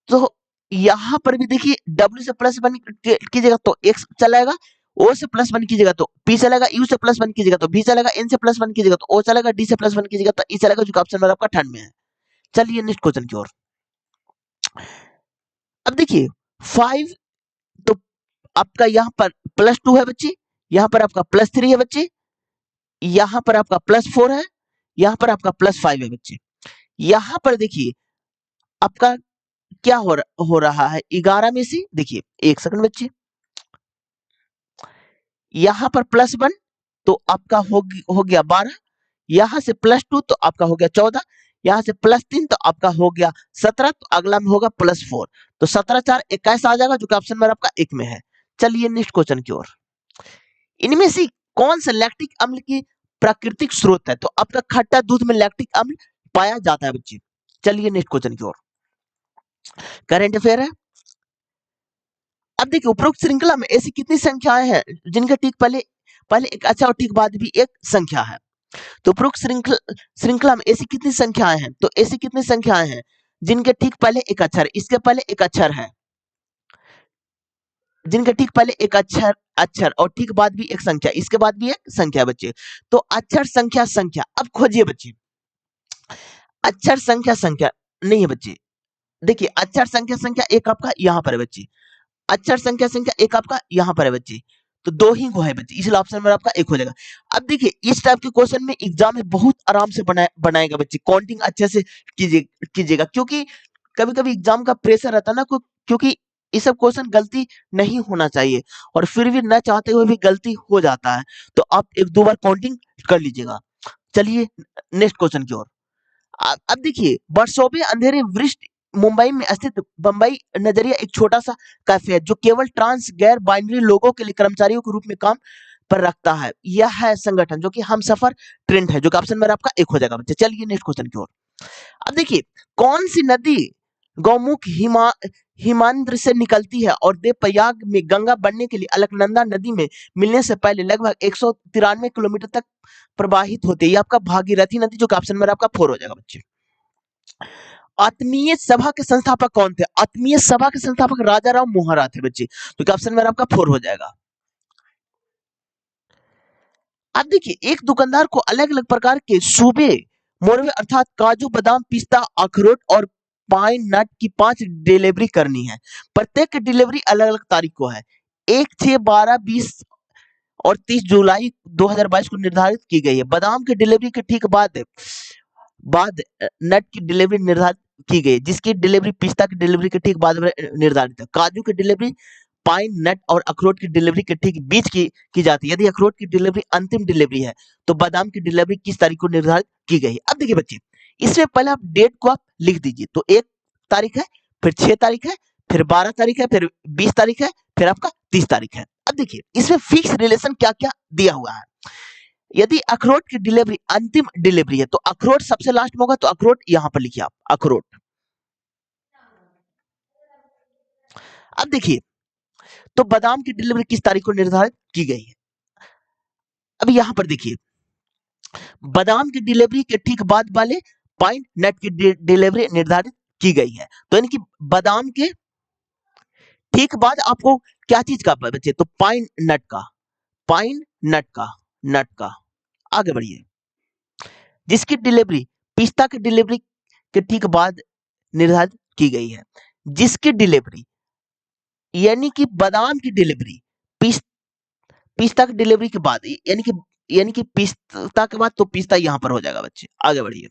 तो यहाँ पर भी देखिए W से +1 कीजिएगा तो X चलेगा, O से +1 कीजिएगा तो P चलेगा, U से +1 कीजिएगा तो B चलेगा, N से +1 कीजिएगा तो O चलेगा, D से +1 कीजिएगा तो E चलेगा, जो ऑप्शन नंबर आपका 3 में है। चलिए नेक्स्ट क्वेश्चन की ओर। अब देखिए 5 तो आपका यहाँ पर +2 है बच्चे, यहाँ पर आपका +3 है बच्चे, यहाँ पर आपका +4 है, यहाँ पर आपका +5 है बच्चे। यहाँ पर देखिए आपका क्या हो रहा है, 11 में से देखिए 1 सेकंड बच्चे, यहाँ पर +1 तो आपका हो गया 12, यहाँ से +2 तो आपका हो गया 14, यहाँ से +3 तो आपका हो गया 17, तो अगला में होगा +4, तो 17 4 21 आ जाएगा, जो कि ऑप्शन नंबर आपका 1 में है। चलिए नेक्स्ट क्वेश्चन की ओर। इनमें से कौन सा लैक्टिक अम्ल की प्राकृतिक स्रोत है? तो आपका खट्टा दूध में लैक्टिक अम्ल पाया जाता है बच्चे। चलिए नेक्स्ट क्वेश्चन की ओर। करंट अफेयर है। अब देखिए उपरोक्त श्रृंखला में ऐसी कितनी संख्याएं हैं जिनका ठीक पहले पहले एक अच्छा और ठीक बाद भी एक संख्या है? तो उपरोक्त श्रृंखला में ऐसी कितनी संख्याएं हैं? तो ऐसी कितनी संख्याएं हैं जिनके ठीक पहले एक अक्षर, इसके पहले एक अक्षर है, जिनके ठीक पहले एक अक्षर अक्षर और ठीक बाद भी एक संख्या, इसके बाद भी एक संख्या बच्चे। तो अक्षर संख्या संख्या, अब खोजिए बच्चे। अक्षर संख्या संख्या नहीं है बच्चे, देखिए अक्षर संख्या संख्या एक आपका यहाँ पर है बच्चे, अक्षर संख्या संख्या एक आपका यहाँ पर है बच्चे, तो 2 ही को है बच्चे, इसलिए ऑप्शन नंबर आपका 1 हो जाएगा। अब देखिए इस टाइप के क्वेश्चन में एग्जाम में बहुत आराम से बनाएगा बच्चे, काउंटिंग अच्छे से कीजिएगा, क्योंकि कभी-कभी एग्जाम का प्रेशर रहता है ना, क्योंकि ये सब क्वेश्चन गलती नहीं होना चाहिए, और फिर भी न चाहते हुए भी गलती हो जाता है, तो आप 1-2 बार काउंटिंग कर लीजिएगा। चलिए नेक्स्ट क्वेश्चन की ओर। अब देखिए वर्षों अंधेरे वृष्टि मुंबई में स्थित बंबई नजरिया एक छोटा सा कैफे है जो केवल ट्रांस गैर बाइनरी लोगों के लिए कर्मचारियों के रूप में काम पर रखता है। यह है संगठन जो कि हमसफर ट्रेंड है, जो कि ऑप्शन नंबर आपका 1 हो जाएगा बच्चे। चलिए नेक्स्ट क्वेश्चन की ओर। अब देखिए कौन सी नदी गौमुख हिमांद्र से निकलती है और देवप्रयाग में गंगा बनने के लिए अलकनंदा नदी में मिलने से पहले लगभग 193 किलोमीटर तक प्रवाहित होती है। ये आपका भागीरथी नदी, जो कि ऑप्शन नंबर आपका 4 हो जाएगा बच्चे। आत्मीय सभा के संस्थापक कौन थे? आत्मीय सभा के संस्थापक राजा राव मोहरा थे बच्चे, तो क्या ऑप्शन नंबर आपका 4 हो जाएगा। अब देखिए, एक दुकानदार को अलग अलग प्रकार के सूबे मोरवे अर्थात काजू, बादाम, पिस्ता, अखरोट और पाइन नट की 5 डिलीवरी करनी है। प्रत्येक डिलीवरी अलग अलग तारीख को है। 1, 6, 12, 20 और 30 जुलाई 2022 को निर्धारित की गई है। बादाम की डिलीवरी के ठीक बाद नट की डिलीवरी निर्धारित की गई, जिसकी डिलीवरी पिस्ता की डिलीवरी के ठीक बाद निर्धारित है। काजू की डिलीवरी, पाइन नट और अखरोट की डिलीवरी के ठीक बीच की जाती है। यदि अखरोट की डिलीवरी अंतिम डिलीवरी है, तो बादाम की डिलीवरी किस तारीख को निर्धारित की गई है? अब देखिए बच्चे, इसमें पहले आप डेट को आप लिख दीजिए। तो 1 तारीख है, फिर 6 तारीख है, फिर 12 तारीख है, फिर 20 तारीख है, फिर आपका 30 तारीख है। अब देखिए, इसमें फिक्स रिलेशन क्या क्या दिया हुआ है। यदि अखरोट की डिलीवरी अंतिम डिलीवरी है, तो अखरोट सबसे लास्ट में होगा, तो अखरोट यहां पर लिखिए आप, अखरोट। अब देखिए, तो बादाम की डिलीवरी किस तारीख को निर्धारित की गई है? अब यहां पर देखिए, बादाम की डिलीवरी के ठीक बाद वाले पाइन नट की डिलीवरी निर्धारित की गई है। तो यानी कि बादाम के ठीक बाद आपको क्या चीज का बच्चे? तो पाइन नट का, पाइन नट का। आगे बढ़िए, जिसकी डिलीवरी पिस्ता की डिलीवरी के ठीक बाद निर्धारित की गई है। जिसकी डिलीवरी यानी कि बादाम की डिलीवरी पिस्ता की डिलीवरी के बाद, यानी कि पिस्ता के बाद, तो पिस्ता यहां पर हो जाएगा बच्चे। आगे बढ़िए,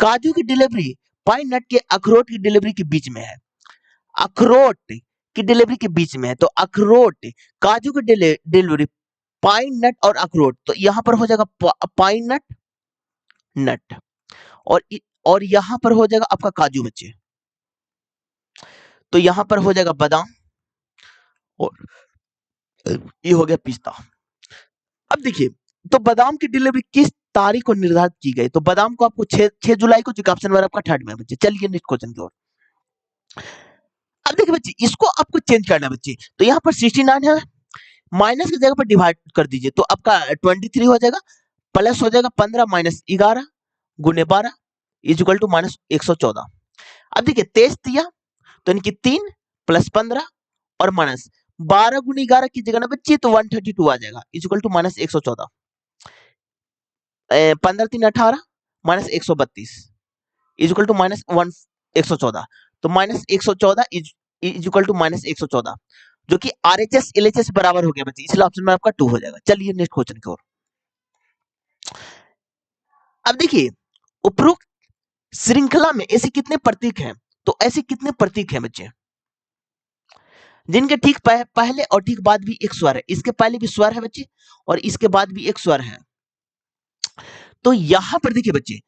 काजू की डिलीवरी पाइन नट के अखरोट की डिलीवरी के बीच में है। अखरोट की डिलीवरी के बीच में है, तो अखरोट काजू की डिलीवरी पाइन नट और अखरोट, तो यहां पर हो जाएगा पाइन नट और और यहां पर हो जाएगा आपका काजू बच्चे, तो यहां पर हो जाएगा बादाम और ये हो गया पिस्ता। अब देखिए, तो बादाम की डिलीवरी किस तारीख को निर्धारित की गई? तो बादाम को आपको 6 जुलाई को, जो ऑप्शन नंबर आपका 3rd में बच्चे। चलिए नेक्स्ट क्वेश्चन की ओर। अब देखिए बच्चे, इसको आपको चेंज करना है बच्चे। तो यहाँ पर 69 है, माइनस की जगह पर डिवाइड कर दीजिए, तो आपका 23 हो जाएगा, प्लस हो जाएगा 15 माइनस 11 गुने 12 इज इक्वल टू माइनस 114। अब देखिए, 23 दिया, तो यानी कि 3 प्लस 15 और माइनस 12 गुने 11 की जगह ना बच्चे, तो 132 आ जाएगा is equal to minus 114। 15 3 18 minus 132 is equal to minus 114। तो minus 114 is equal to minus 114, जो कि आरएचएस एलएचएस बराबर हो गया बच्चे, इसलिए ऑप्शन में आपका 2 हो जाएगा। चलिए नेक्स्ट क्वेश्चन की ओर। अब देखिए, उपरोक्त श्रृंखला में ऐसे कितने प्रतीक हैं? तो ऐसे कितने प्रतीक हैं बच्चे, जिनके ठीक पहले और ठीक बाद भी एक स्वर है? इसके पहले भी स्वर है बच्चे, और इसके बाद भी एक स्वर है। तो यहां पर देखिए बच्चे,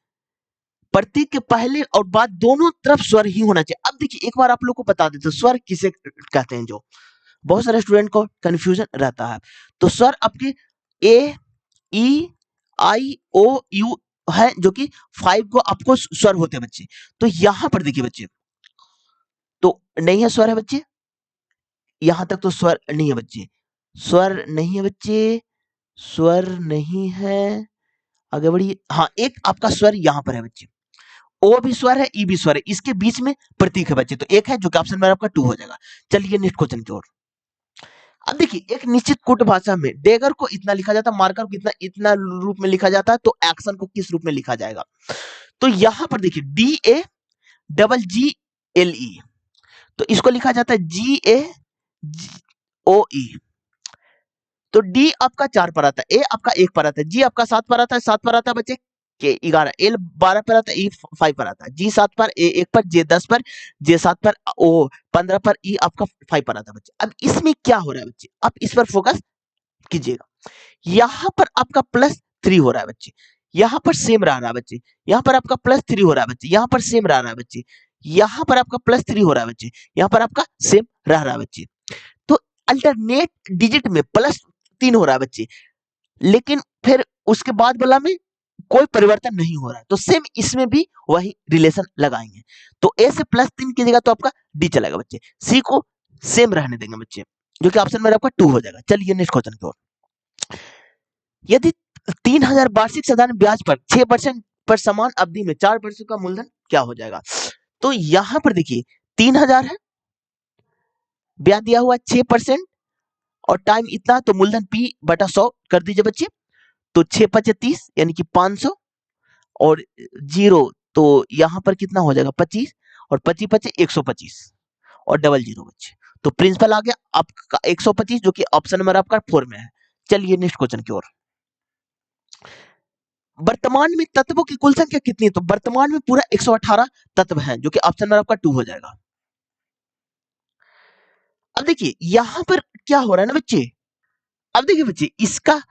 प्रतीक के पहले और बाद दोनों तरफ स्वर ही होना चाहिए। अब देखिए, एक बार आप लोग को बता देते स्वर किसे कहते हैं, जो बहुत सारे स्टूडेंट को कंफ्यूजन रहता है। तो स्वर आपके ए, ई, आई, ओ, यू है, जो कि 5 को आपको स्वर होते हैं बच्चे। तो यहां पर देखिए बच्चे, तो नहीं है स्वर है बच्चे, यहां तक तो स्वर नहीं है बच्चे, स्वर नहीं है बच्चे, स्वर नहीं है। आगे बढ़िए, हाँ, एक आपका स्वर यहां पर है बच्चे, ओ भी स्वर है, ई भी स्वर है, इसके बीच में प्रतीक है बच्चे, तो एक है, जो कि ऑप्शन में आपका 2 हो जाएगा। चलिए नेक्स्ट क्वेश्चन की ओर। अब देखिए, एक निश्चित कूट भाषा में डेगर को इतना लिखा जाता है, मार्कर को इतना रूप में लिखा जाता है, तो एक्शन को किस रूप में लिखा जाएगा? तो यहां पर देखिए, DAGGLE, तो इसको लिखा जाता है GAOE। तो डी आपका 4 पर आता है, ए आपका 1 पर आता है, जी आपका 7 पर आता है, 7 पर आता है बच्चे के 11, एल 12 पर आता है, ई 5 पर आता है, जी 7 पर, ए 1 पर, जे 10 पर, जे 7 पर, ओ 15 पर, ई आपका 5 पर आता है बच्चे। अब इसमें क्या हो रहा है बच्चे, आप इस पर फोकस कीजिएगा। यहां पर आपका +3 हो रहा है बच्चे, यहां पर सेम रह रहा है बच्चे, यहां पर आपका +3 हो रहा है बच्चे, यहां पर सेम रह रहा है बच्चे, यहां पर आपका +3 हो रहा है बच्चे, यहां पर आपका सेम रह रहा है बच्चे। तो अल्टरनेट डिजिट में +3 हो रहा है बच्चे, लेकिन फिर उसके बाद वाला में कोई परिवर्तन नहीं हो रहा है, तो सेम इसमें भी वही रिलेशन लगाएंगे। तो ए से +3 की जगह तो आपका डी चलेगा बच्चे, सी को सेम रहने देंगे बच्चे, जो कि ऑप्शन में आपका 2 हो जाएगा। चलिए नेक्स्ट क्वेश्चन की ओर। यदि 3000 वार्षिक साधारण ब्याज पर 6% पर समान अवधि में 4% का मूलधन क्या हो जाएगा? तो यहां पर देखिए 3000 है, ब्याज दिया हुआ 6% और टाइम इतना, तो मूलधन P बटा 100 कर दीजिए बच्चे। तो 6 पचे 30 यानी कि 500 और 0, तो यहां पर कितना हो जाएगा 25 और 25 पचे 125 और डबल 0 बच्चे। तो प्रिंसिपल आ गया आपका 125, जो कि ऑप्शन नंबर आपका 4 में है। चलिए नेक्स्ट क्वेश्चन की ओर। वर्तमान में तत्वों की कुल संख्या कितनी है? तो वर्तमान में पूरा 118 तत्व हैं, जो कि ऑप्शन नंबर आपका 2 हो जाएगा। अब देखिए यहां पर क्या हो रहा है ना बच्चे, अब देखिए बच्चे इसका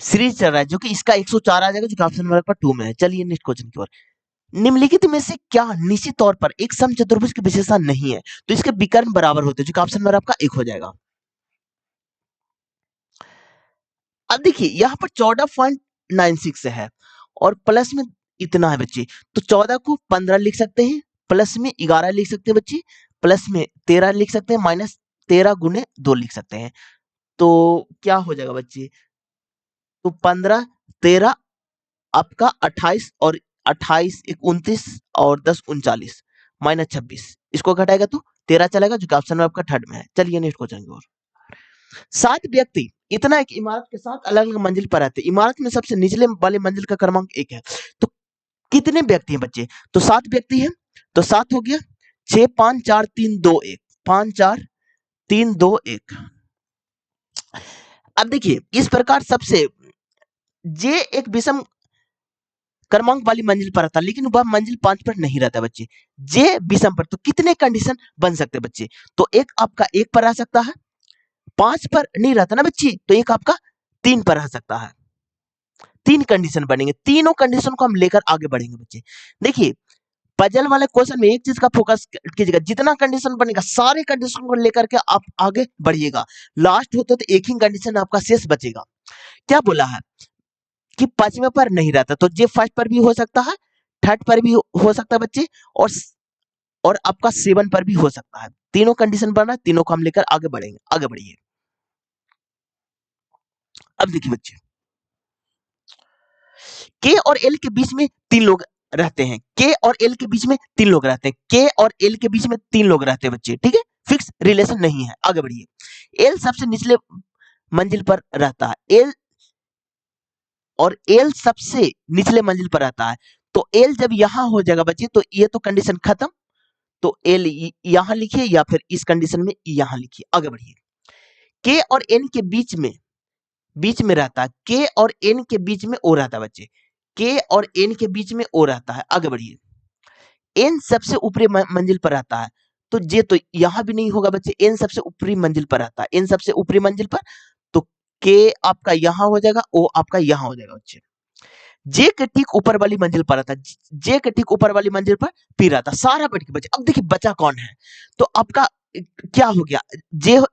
सीरीज चल रहा है, जो कि इसका 104 आ जाएगा, जो कि ऑप्शन नंबर आपका 2 में है। चलिए नेक्स्ट क्वेश्चन की ओर। निम्नलिखित में से क्या निश्चित तौर पर एक समचतुर्भुज की विशेषता नहीं है? तो इसके विकर्ण बराबर होते हैं, जो कि ऑप्शन नंबर आपका 1 हो जाएगा। अब देखिए यहाँ पर 14.96 है और प्लस में इतना है बच्चे, तो 14 को 15 लिख सकते हैं, प्लस में 11 लिख सकते हैं बच्चे, प्लस में 13 लिख सकते हैं, माइनस 13 गुने 2 लिख सकते हैं। तो क्या हो जाएगा बच्चे, तो 15 13 आपका 28 और 28 एक 29 और 10 39 माइनस 26, इसको घटाएगा तो 13 चलेगा, जो कि ऑप्शन में आपका थर्ड में है। चलिए नेक्स्ट क्वेश्चन की ओर। 7 व्यक्ति इतना एक इमारत के 7 अलग अलग मंजिल पर रहते हैं, इमारत में सबसे निचले वाले मंजिल का क्रमांक 1 है, तो कितने व्यक्ति हैं बच्चे? तो 7 व्यक्ति हैं, तो 7 हो गया 6 5 4 3 2 1 5 4 3 2 1। अब देखिए इस प्रकार सबसे जे एक विषम क्रमांक वाली मंजिल पर रहता है, लेकिन वह मंजिल 5 पर नहीं रहता बच्चे। जे विषम पर, तो कितने कंडीशन बन सकते हैं बच्चे? तो एक आपका 1 पर रह सकता है, 5 पर नहीं रहता ना बच्चे, तो एक आपका 3 पर रह सकता है। 3 कंडीशन बनेंगे, तीनों कंडीशन को हम लेकर आगे बढ़ेंगे बच्चे। देखिए पजल वाले क्वेश्चन में एक चीज का फोकस कीजिएगा, जितना कंडीशन बनेगा सारे कंडीशन को लेकर के आप आगे बढ़िएगा, लास्ट होते तो एक ही कंडीशन आपका शेष बचेगा। क्या बोला है कि 5वें पर नहीं रहता, तो जे फर्स्ट पर भी हो सकता है, थर्ड पर भी हो सकता है बच्चे, और आपका 7 पर भी हो सकता है। तीनों कंडीशन बना, तीनों को हम लेकर आगे बढ़ेंगे, आगे बढ़िए। अब देखिए बच्चे के और एल के बीच में 3 लोग रहते हैं, के और एल के बीच में 3 लोग रहते हैं, के और एल के बीच में 3 लोग रहते हैं बच्चे, ठीक है, फिक्स रिलेशन नहीं है। आगे बढ़िए। एल सबसे निचले मंजिल पर रहता है, एल और एल सबसे निचले मंजिल पर रहता है, तो एल जब यहां हो जाएगा बच्चे, तो ये तो कंडीशन खत्म, तो एल यहां लिखिए या फिर इस कंडीशन में यहां लिखिए। आगे बढ़िए। के और एन के बीच में रहता है, के और एन के बीच में ओ रहता है बच्चे, के और एन के बीच में ओ रहता है। आगे बढ़िए। एन सबसे ऊपरी मंजिल पर रहता है, तो जे तो यहां भी नहीं होगा बच्चे, एन सबसे ऊपरी मंजिल पर रहता है, एन सबसे ऊपरी मंजिल पर, तो के आपका यहां हो जाएगा, ओ आपका यहां हो जाएगा बच्चे। जे के ठीक ऊपर वाली मंजिल पर रहता है, जे के ठीक ऊपर वाली मंजिल पर पी रहता है, सारा बैठ के बच्चे। अब देखिए बचा कौन है, तो आपका क्या हो गया, जे हो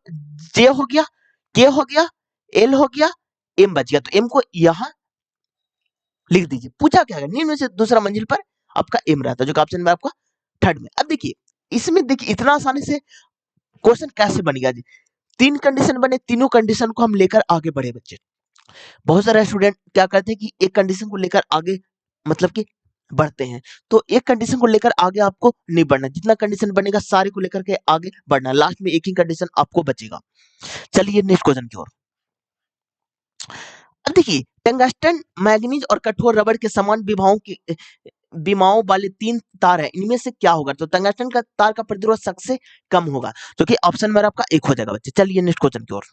गया, के हो गया, एल हो गया, एम बच गया, तो एम को यहां लिख दीजिए। पूछा क्या है, निम्न में से दूसरा मंजिल पर आपका एम रहता है, जो ऑप्शन में आपका थर्ड में। अब देखिए इसमें देखिए इतना आसानी से क्वेश्चन कैसे बन गया जी, 3 कंडीशन बने, तीनों कंडीशन को हम लेकर आगे बढ़े बच्चे। बहुत सारे स्टूडेंट क्या करते हैं कि एक कंडीशन को लेकर आगे मतलब कि बढ़ते हैं, तो एक कंडीशन को लेकर आगे आपको नहीं बढ़ना, जितना कंडीशन बनेगा सारे को लेकर के आगे बढ़ना, लास्ट में एक ही कंडीशन आपको बचेगा। चलिए नेक्स्ट क्वेश्चन की ओर। अब देखिए टंगस्टन, मैग्नीज और कठोर रबड़ के समान विमाओं वाले 3 तार है, इनमें से क्या होगा? तो टंगस्टन का तार का प्रतिरोध सबसे कम होगा, जो कि ऑप्शन में आपका 1 हो जाएगा बच्चे। चलिए नेक्स्ट क्वेश्चन की ओर।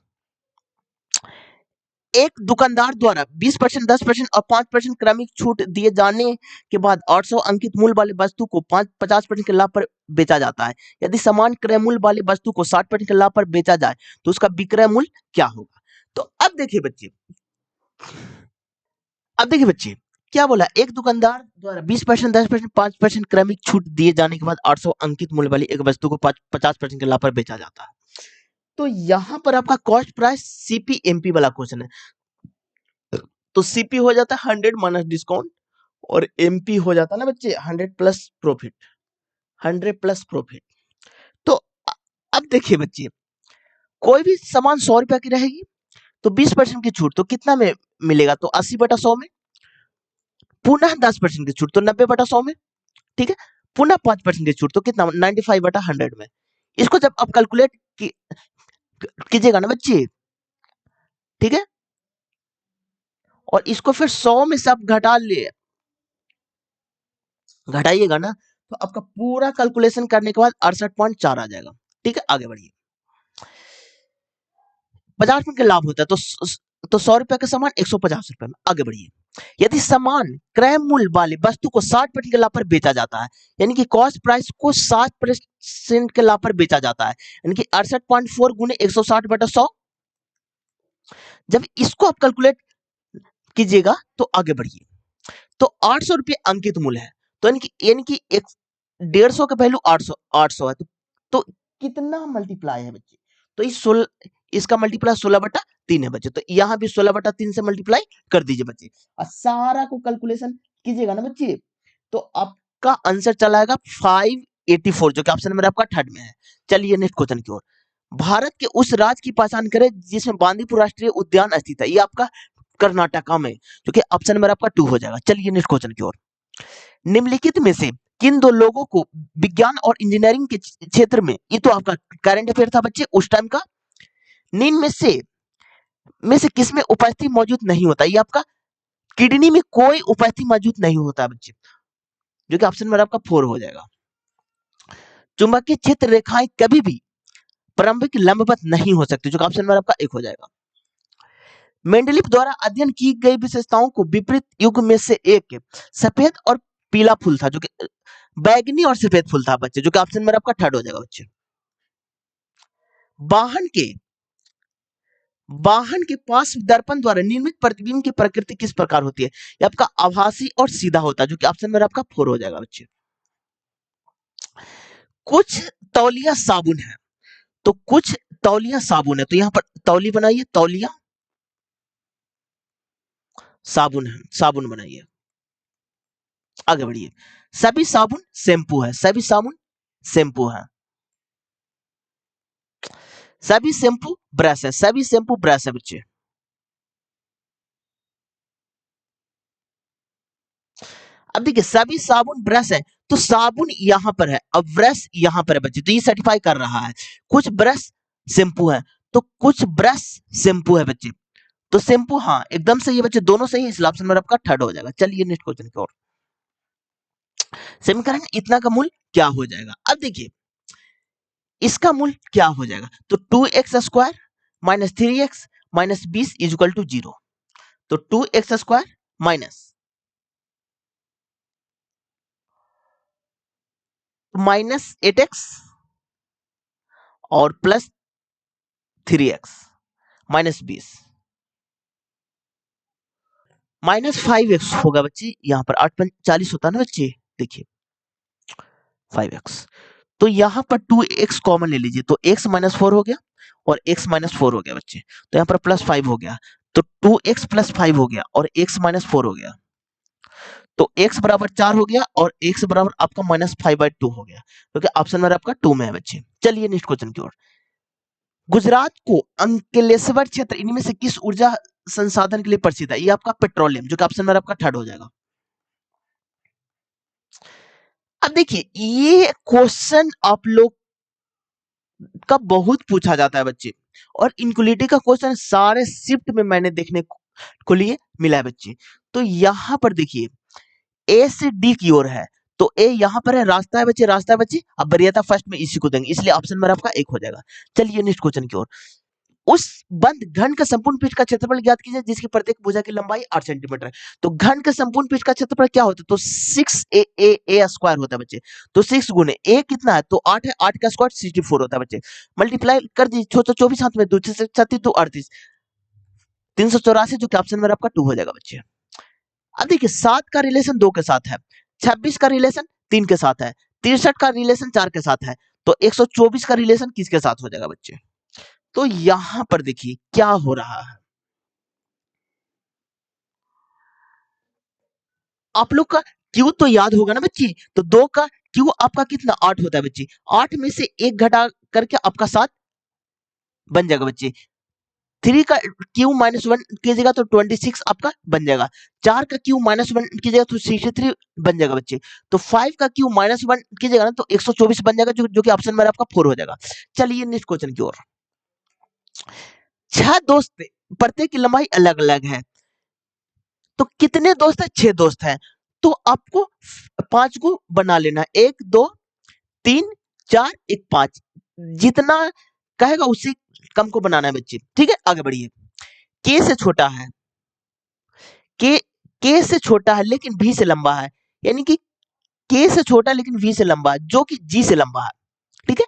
एक दुकानदार द्वारा 20%, 10% और 5% क्रमिक छूट दिए जाने के बाद 800 अंकित मूल्य वाली वस्तु को 50% के लाभ पर बेचा जाता है। यदि समान क्रय मूल्य वाली वस्तु को 60% के लाभ पर बेचा जाए, तो उसका विक्रय मूल्य क्या होगा? तो अब देखिए बच्चे क्या बोला, एक दुकानदार द्वारा 20%, 10%, 5% क्रमिक छूट दिए जाने के बाद 800 अंकित मूल्य वाली एक वस्तु को 50% के लाभ पर बेचा जाता है। तो यहां पर आपका कॉस्ट प्राइस सीपीएमपी वाला क्वेश्चन है। तो सीपी हो जाता है 100 माइनस डिस्काउंट, और एमपी हो जाता है ना बच्चे 100 प्लस प्रॉफिट, 100 प्लस प्रॉफिट। तो अब देखिए बच्चे, कोई भी सामान 100 रुपया की रहेगी तो 20% की छूट, तो कितना में मिलेगा, तो 80/100 में, पुनः 10% की छूट तो 90/100 में, ठीक है, पुनः 5% की छूट तो कितना 95/100 में। इसको जब आप कैलकुलेट कीजिएगा ना बच्चे, ठीक है, और इसको फिर 100 में से आप घटाइएगा ना, तो आपका पूरा कैलकुलेशन करने के बाद 68.4 आ जाएगा। ठीक है, आगे बढ़िए। 50% का लाभ होता है, तो 100 रुपए का सामान 150 रुपए में। आगे बढ़िए। यदि सामान क्रय मूल्य वाली वस्तु को 60% के लाभ पर बेचा जाता है, यानी कि कॉस्ट प्राइस को 60% के लाभ पर बेचा जाता है, यानी कि 68.4 गुने 160/100। जब इसको आप कैलकुलेट कीजिएगा तो आगे बढ़िए, तो 800 रुपये अंकित मूल्य है, तो यानी कि 150 का वैल्यू 800 है, तो कितना मल्टीप्लाई है बच्चे, तो इसका मल्टीप्लाई 16/3 है बच्चे, तो यहाँ भी 16/3 से मल्टीप्लाई कर दीजिए बच्चे, और सारा को कैलकुलेशन कीजिएगा ना बच्चे, तो आपका आंसर चला आएगा 584, जो कि ऑप्शन नंबर आपका थर्ड में है। चलिए नेक्स्ट क्वेश्चन की ओर। भारत के उस राज्य की पहचान करें जिसमें बांदीपुर राष्ट्रीय उद्यान स्थित है, ये आपका कर्नाटका में, जो कि ऑप्शन नंबर आपका 2 हो जाएगा। चलिए नेक्स्ट क्वेश्चन की ओर। निम्नलिखित में से किन दो लोगों को विज्ञान और इंजीनियरिंग के क्षेत्र में, ये तो आपका करंट अफेयर था बच्चे उस टाइम का, निम्न में से किसमें उपस्थिति मौजूद नहीं होता, ये आपका किडनी में कोई उपस्थिति मौजूद नहीं होता बच्चे, जो कि ऑप्शन नंबर आपका 4 हो जाएगा। चुंबकीय क्षेत्र रेखाएं कभी भी प्रारंभिक लंबवत नहीं हो सकती, जो कि ऑप्शन नंबर आपका 1 हो जाएगा। मेंडलीफ द्वारा अध्ययन की गई विशेषताओं को विपरीत युग में से एक सफेद और पीला फूल था, जो कि बैगनी और सफेद फूल था बच्चे, जो कि ऑप्शन नंबर आपका 3 हो जाएगा बच्चे। वाहन के पास दर्पण द्वारा निर्मित प्रतिबिंब की प्रकृति किस प्रकार होती है, ये आपका आभासी और सीधा होता है, जो कि ऑप्शन नंबर आपका 4 हो जाएगा बच्चे। कुछ तौलिया साबुन है, तो कुछ तौलिया साबुन है, तो यहां पर तौली बनाइए, तौलिया साबुन है, साबुन बनाइए। आगे बढ़िए। सभी साबुन शैम्पू है, सभी साबुन शैम्पू है, सभी शैम्पू ब्रश है, सभी शैम्पू ब्रश है बच्चे। अब देखिए, सभी साबुन ब्रश है, तो साबुन यहां पर है, अब ब्रश यहां पर है बच्चे, तो ये सर्टिफाई कर रहा है। कुछ ब्रश शैम्पू है, तो कुछ ब्रश शैम्पू है बच्चे, तो शैम्पू हाँ एकदम सही है बच्चे, दोनों सही है, इसलिए ऑप्शन नंबर आपका 3 हो जाएगा। चलिए नेक्स्ट क्वेश्चन की ओर। समीकरण इतना का मूल्य क्या हो जाएगा, अब देखिए इसका मूल्य क्या हो जाएगा, तो 2x² minus 3x minus 20 is equal to 0, तो 2x² माइनस 8x और plus 3x minus 20 minus 5x होगा बच्चे, यहाँ पर 8×5 = 40 होता है ना बच्चे, देखिए 5x, तो यहाँ पर 2x कॉमन ले लीजिए, तो x माइनस 4 हो गया और x माइनस 4 हो गया बच्चे, तो यहाँ पर प्लस 5 हो गया, तो 2x प्लस 5 हो गया और x माइनस 4 हो गया, तो x बराबर 4 हो गया और x बराबर आपका माइनस 5/2 हो गया, क्योंकि ऑप्शन नंबर आपका 2 में है बच्चे। चलिए नेक्स्ट क्वेश्चन की ओर। गुजरात को अंकलेश्वर क्षेत्र इनमें से किस ऊर्जा संसाधन के लिए प्रसिद्ध है, ये आपका पेट्रोलियम, जो कि ऑप्शन नंबर आपका 3 हो जाएगा। अब देखिए ये क्वेश्चन आप लोग का बहुत पूछा जाता है बच्चे, और इनक्वलिटी का क्वेश्चन सारे शिफ्ट में मैंने देखने को लिए मिला है बच्चे। तो यहां पर देखिए ए से डी की ओर है, तो ए यहां पर है, रास्ता है बच्चे, रास्ता है बच्चे, अब वरीयता फर्स्ट में इसी को देंगे, इसलिए ऑप्शन नंबर आपका 1 हो जाएगा। चलिए नेक्स्ट क्वेश्चन की ओर। उस बंद घन का संपूर्ण पृष्ठ का क्षेत्रफल ज्ञात कीजिए जिसकी प्रत्येक भुजा की लंबाई 8 सेंटीमीटर है, तो घन का संपूर्ण पृष्ठ का क्षेत्रफल क्या होता है, तो 6a होता है बच्चे, तो 6 गुने a कितना है, तो 8 है, 8 का स्क्वायर 64 होता है बच्चे, मल्टीप्लाई कर दीजिए, 624 हाथ में 2 से 36 2 38 384, जो कि ऑप्शन नंबर आपका 2 हो जाएगा बच्चे। अब देखिए 7 का रिलेशन 2 के साथ है, 26 का रिलेशन 3 के साथ है, 63 का रिलेशन 4 के साथ है, तो 124 का रिलेशन किसके साथ हो जाएगा बच्चे, तो यहां पर देखिए क्या हो रहा है, आप लोग का क्यू तो याद होगा ना बच्चे, तो 2 का क्यू आपका कितना 8 होता है बच्चे, 8 में से 1 घटा करके आपका 7 बन जाएगा बच्चे। 3 का क्यू -1 कीजिएगा तो 26 आपका बन जाएगा। 4 का क्यू -1 कीजिएगा तो 63 बन जाएगा बच्चे। तो 5 का क्यू -1 कीजिएगा ना तो 124 बन जाएगा, जो कि ऑप्शन में आपका 4 हो जाएगा। चलिए नेक्स्ट क्वेश्चन की ओर। 6 दोस्त थे, प्रत्येक की लंबाई अलग-अलग है। तो कितने दोस्त हैं? 6 दोस्त हैं। तो आपको 5 को बना लेना है। 1 2 3 4 1 5, जितना कहेगा उससे कम को बनाना है बच्चे। ठीक है, आगे बढ़िए। के से छोटा है, के के से छोटा है लेकिन भी से लंबा है, यानी कि के से छोटा है लेकिन वी से लंबा है, जो कि जी से लंबा है। ठीक है,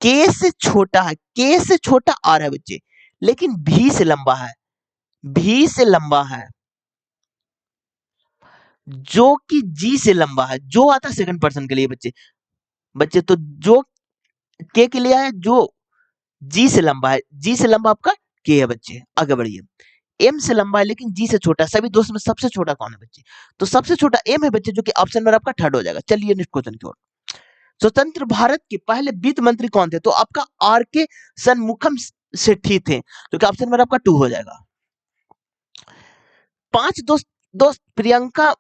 के से छोटा है, के से छोटा आर है बच्चे, लेकिन भी से लंबा है, भी से लंबा है, जो कि जी से लंबा है। जो आता है सेकंड पर्सन के लिए बच्चे। बच्चे तो जो के लिए है, जो जी से लंबा है, जी से लंबा आपका के है बच्चे। आगे बढ़िए। एम से लंबा है लेकिन जी से छोटा है। सभी दोस्त में सबसे छोटा कौन है बच्चे? तो सबसे छोटा एम है बच्चे, जो कि ऑप्शन नंबर आपका थर्ड हो जाएगा। चलिए नेक्स्ट क्वेश्चन की ओर। स्वतंत्र भारत के पहले वित्त मंत्री कौन थे? तो आपका आर के सनमुखम सेठी थे, जो कि ऑप्शन नंबर आपका 2 हो जाएगा। 5 दोस्त दोस्त प्रियंका,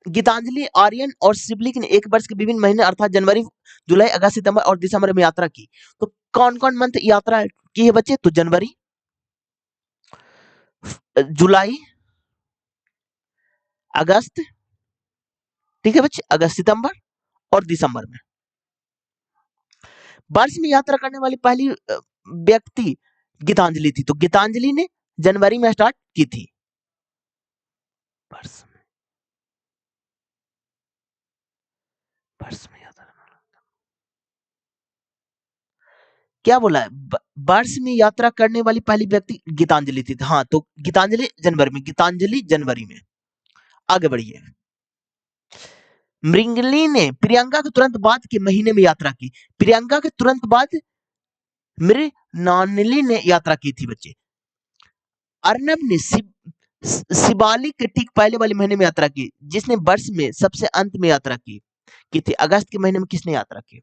गीतांजलि, आर्यन और शिवलिक ने एक वर्ष के विभिन्न महीने अर्थात जनवरी, जुलाई, अगस्त, सितंबर और दिसंबर में यात्रा की। तो कौन कौन मंथ यात्रा की है बच्चे? तो जनवरी, जुलाई, अगस्त, ठीक है बच्चे, अगस्त, सितंबर और दिसंबर में। वर्ष में यात्रा करने वाली पहली व्यक्ति गीतांजलि थी। तो गीतांजलि ने जनवरी में स्टार्ट की थी। वर्ष में, वर्ष में यात्रा, क्या बोला है? वर्ष में यात्रा करने वाली पहली व्यक्ति गीतांजलि थी। हाँ, तो गीतांजलि जनवरी में, गीतांजलि जनवरी में। आगे बढ़िए। मृंगली ने प्रियंका के तुरंत बाद के महीने में यात्रा की। प्रियंका के तुरंत बाद मृणालिनी ने यात्रा की थी बच्चे। अर्नब ने शिवालिक के ठीक पहले वाले महीने में यात्रा की। जिसने वर्ष में सबसे अंत में यात्रा की थी। अगस्त के महीने में किसने यात्रा की?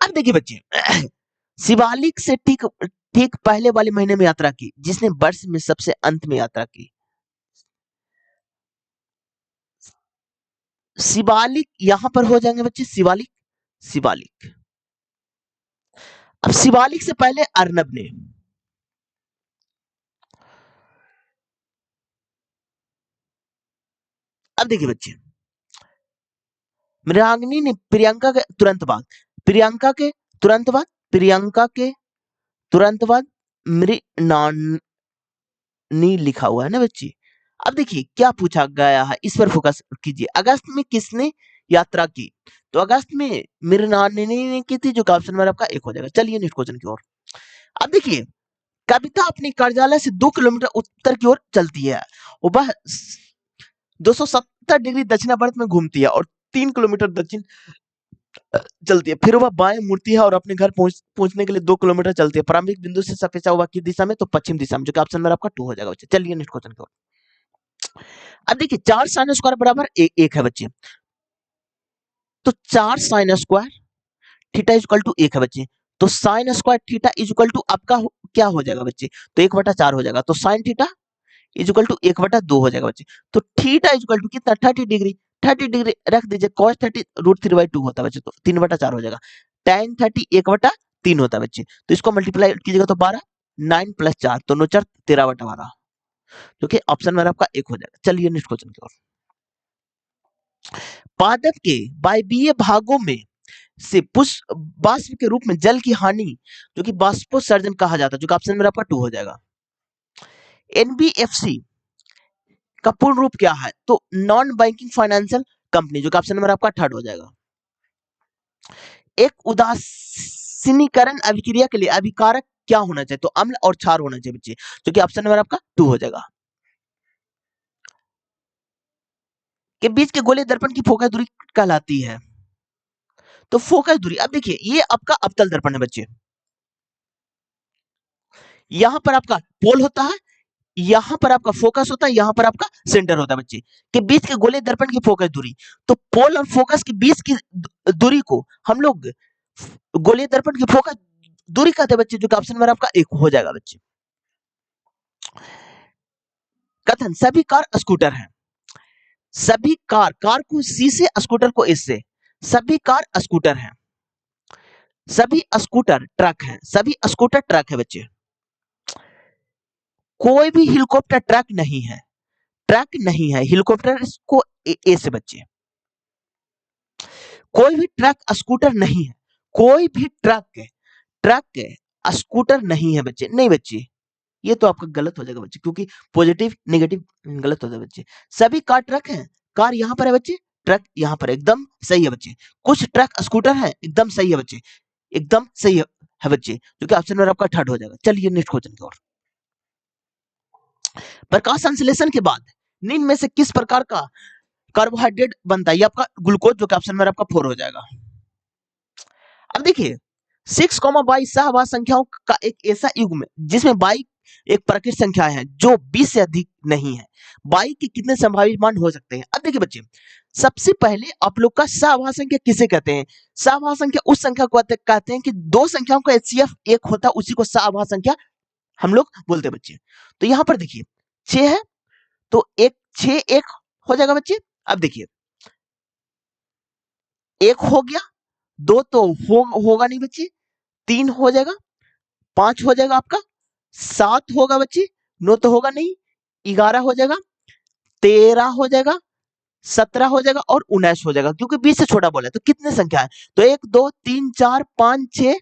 अब देखिए बच्चे, शिवालिक से ठीक ठीक पहले वाले महीने में यात्रा की, जिसने वर्ष में सबसे अंत में यात्रा की। शिवालिक यहां पर हो जाएंगे बच्चे, शिवालिक, शिवालिक। अब शिवालिक से पहले अर्नब ने, अब देखिए बच्चे, मृणालिनी ने प्रियंका के तुरंत बाद, प्रियंका के तुरंत बाद, प्रियंका के तुरंत बाद मृणालिनी लिखा हुआ है ना बच्चे। अब देखिए क्या पूछा गया है, इस पर फोकस कीजिए। अगस्त में किसने यात्रा की? तो अगस्त में मृणालिनी ने की थी, जो कि ऑप्शन नंबर आपका 1 हो जाएगा। चलिए नेक्स्ट क्वेश्चन की ओर। अब देखिए, कविता अपने कार्यालय से 2 किलोमीटर उत्तर की ओर चलती है। वह 270 डिग्री दक्षिणावर्त में घूमती है और 3 किलोमीटर दक्षिण चलती है। फिर वह बाएं मुड़ती है और अपने घर पहुंचने के लिए 2 किलोमीटर चलती है। प्रारंभिक बिंदु से सफेद हुआ किस दिशा में? तो पश्चिम दिशा में, जो कि ऑप्शन नंबर आपका 2 हो जाएगा बच्चे। चलिए नेक्स्ट क्वेश्चन की ओर। अब देखिए, 4 साइन स्क्वायर बराबर 1 है बच्चे। तो 4 sine square theta is equal to 1 है बच्चे। तो sine square theta is equal to आपका क्या हो जाएगा बच्चे? तो 1/4 हो जाएगा। तो sine theta is equal to 1/2 हो जाएगा बच्चे। तो थीटा इज इक्वल टू कितना? 30 डिग्री। 30 डिग्री रख दीजिए, cos 30 √3/2 होता है बच्चे, तो 3/4 हो जाएगा। tan 30 1/3 होता है बच्चे। तो इसको मल्टीप्लाई कीजिएगा तो 12, 9 + 4 तो 9 4 13/12, जो कि ऑप्शन में आपका 1 हो जाएगा। चलिए नेक्स्ट क्वेश्चन की ओर। पादप के वायवीय भागों में से पुष्प बाष्प के रूप में जल की हानि, जो कि बाष्पोत्सर्जन कहा जाता है, जो कि ऑप्शन में आपका 2 हो जाएगा। एनबीएफसी का पूर्ण रूप क्या है? तो नॉन बैंकिंग फाइनेंशियल कंपनी, जो कि ऑप्शन नंबर आपका 3rd हो जाएगा। एक उदासीनीकरण अभिक्रिया के लिए अभिकारक क्या होना चाहिए? तो अम्ल और क्षार होना चाहिए बच्चे, जो कि ऑप्शन नंबर आपका 2 हो जाएगा। के बीच के गोले दर्पण की फोकस दूरी कहलाती है। तो फोकस दूरी, अब देखिए, ये आपका अवतल दर्पण है बच्चे। यहां पर आपका पोल होता है, यहां पर आपका फोकस होता है, यहां पर आपका सेंटर होता है बच्चे, के बीच के गोले दर्पण की फोकस दूरी। तो पोल और फोकस के बीच की दूरी को हम लोग गोलीय दर्पण की फोकस दूरी कहते हैं बच्चे, जो कि ऑप्शन नंबर आपका एक हो जाएगा बच्चे। कथन, सभी कार स्कूटर हैं। सभी कार, कार को सी से, स्कूटर को एस से, सभी कार स्कूटर हैं। सभी स्कूटर ट्रक हैं। सभी स्कूटर ट्रक है बच्चे। कोई भी हेलीकॉप्टर ट्रक नहीं है। ट्रक नहीं है, हेलीकॉप्टर को ए से बच्चे। कोई भी ट्रक स्कूटर नहीं है। कोई भी ट्रक स्कूटर नहीं है बच्चे, नहीं बच्चे, ये तो आपका गलत हो जाएगा बच्चे, क्योंकि पॉजिटिव नेगेटिव गलत हो जाएगा बच्चे। सभी कार ट्रक हैं, कार यहां पर है बच्चे, ट्रक यहां पर, एकदम सही है बच्चे। कुछ ट्रक स्कूटर है, एकदम सही है बच्चे, एकदम सही है बच्चे, जो कि ऑप्शन नंबर आपका थर्ड हो जाएगा। चलिए नेक्स्ट क्वेश्चन की ओर। प्रकाश संश्लेषण के बाद निम्न में से किस प्रकार का कार्बोहाइड्रेट बनता है? ये आपका ग्लूकोज, जो कि ऑप्शन नंबर आपका 4 हो जाएगा। अब देखिए 6,22 सहवास संख्याओं का एक ऐसा युग्म जिसमें 22 एक प्राकृतिक संख्या है जो 20 से अधिक नहीं है। 22 के कितने संभावित मान हो सकते हैं? अब देखिए बच्चे, सबसे पहले आप लोग का सहवास संख्या किसे कहते हैं? सहवास संख्या उस संख्या को कहते हैं कि दो संख्याओं का एचसीएफ एक होता है, उसी को सहवास संख्या हम लोग बोलते हैं बच्चे। तो यहां पर देखिए 6 है, तो एक 6 एक हो जाएगा बच्चे। अब देखिए 1 हो गया, 2 तो होगा नहीं बच्चे, 3 हो जाएगा, 5 हो जाएगा आपका, 7 होगा बच्चे, 9 तो होगा नहीं, 11 हो जाएगा, 13 हो जाएगा, 17 हो जाएगा और 19 हो जाएगा, क्योंकि 20 से छोटा बोला है। तो कितने संख्या है? तो 1 2 3 4 5 6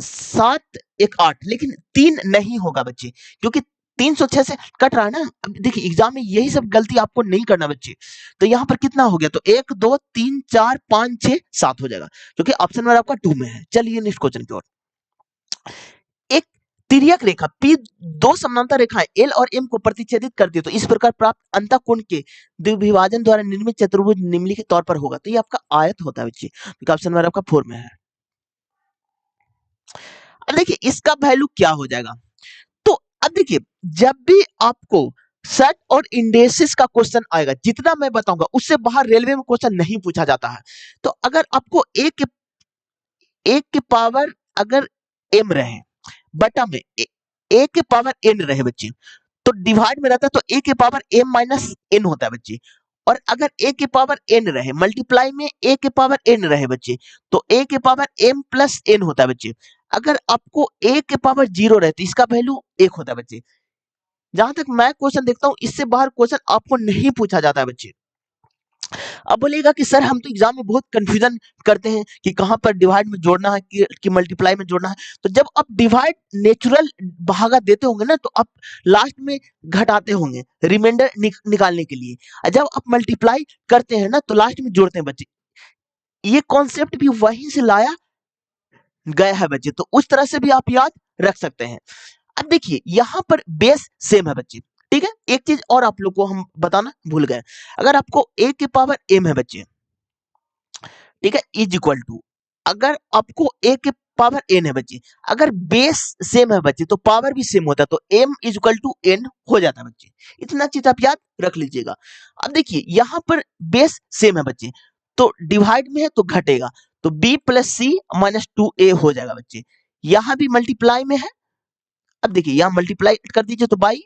7 1 8, लेकिन 3 नहीं होगा बच्चे, क्योंकि 306 से कट रहा है ना। अब देखिए एग्जाम में यही सब गलती आपको नहीं करना बच्चे। तो यहाँ पर कितना हो गया? तो 1 2 3 4 5 6 7 हो जाएगा, क्योंकि ऑप्शन नंबर आपका 2 में है। चलिए नेक्स्ट क्वेश्चन की ओर। एक तिर्यक रेखा P दो समानांतर रेखाएं L और M को प्रतिच्छेदित करती है, तो इस प्रकार प्राप्त अंतःकोण के द्विभाजन द्वारा निर्मित चतुर्भुज निम्नलिखित तौर पर होगा। तो ये आपका आयत होता है बच्चे, क्योंकि ऑप्शन नंबर आपका 4 में है। अब देखिए इसका वैल्यू क्या हो जाएगा? तो अब देखिए जब भी आपको सेट और इंडेक्सेस का क्वेश्चन आएगा, जितना मैं बताऊंगा उससे बाहर रेलवे में क्वेश्चन नहीं पूछा जाता है। तो अगर आपको एक के पावर अगर m रहे बटा में a के पावर n रहे बच्चे, तो डिवाइड में रहता है तो a के पावर m माइनस n होता है बच्चे। और अगर a के पावर n रहे मल्टीप्लाई में a के पावर n रहे बच्चे, तो a के पावर m प्लस n होता है बच्चे। अगर आपको a के पावर 0 रहे तो इसका वैल्यू 1 होता है बच्चे। जहां तक मैं क्वेश्चन देखता हूं इससे बाहर क्वेश्चन आपको नहीं पूछा जाता है बच्चे। अब बोलेगा कि सर हम तो एग्जाम में बहुत कंफ्यूजन करते हैं कि कहां पर डिवाइड में जोड़ना है कि मल्टीप्लाई में जोड़ना है। तो जब आप डिवाइड नेचुरल भागा देते होंगे ना, तो आप लास्ट में घटाते होंगे रिमाइंडर निकालने के लिए। और जब आप मल्टीप्लाई करते हैं ना, तो लास्ट में जोड़ते हैं बच्चे। ये कॉन्सेप्ट भी वहीं से लाया गया है बच्चे, तो उस तरह से भी आप याद रख सकते हैं। अब देखिए यहां पर बेस सेम है बच्चे, ठीक है। एक चीज और आप लोग को हम बताना भूल गए, अगर आपको a के पावर m है बच्चे, ठीक है, इज इक्वल टू, अगर आपको a के पावर n है बच्चे, अगर बेस सेम है बच्चे तो पावर भी सेम होता है, तो m is equal to n हो जाता है बच्चे। इतना चीज आप याद रख लीजिएगा। अब देखिए यहां पर बेस सेम है बच्चे, तो डिवाइड में है तो घटेगा, तो b plus c minus 2a हो जाएगा बच्चे। यहां भी मल्टीप्लाई में है, अब देखिए यहां मल्टीप्लाई कर दीजिए तो बाई,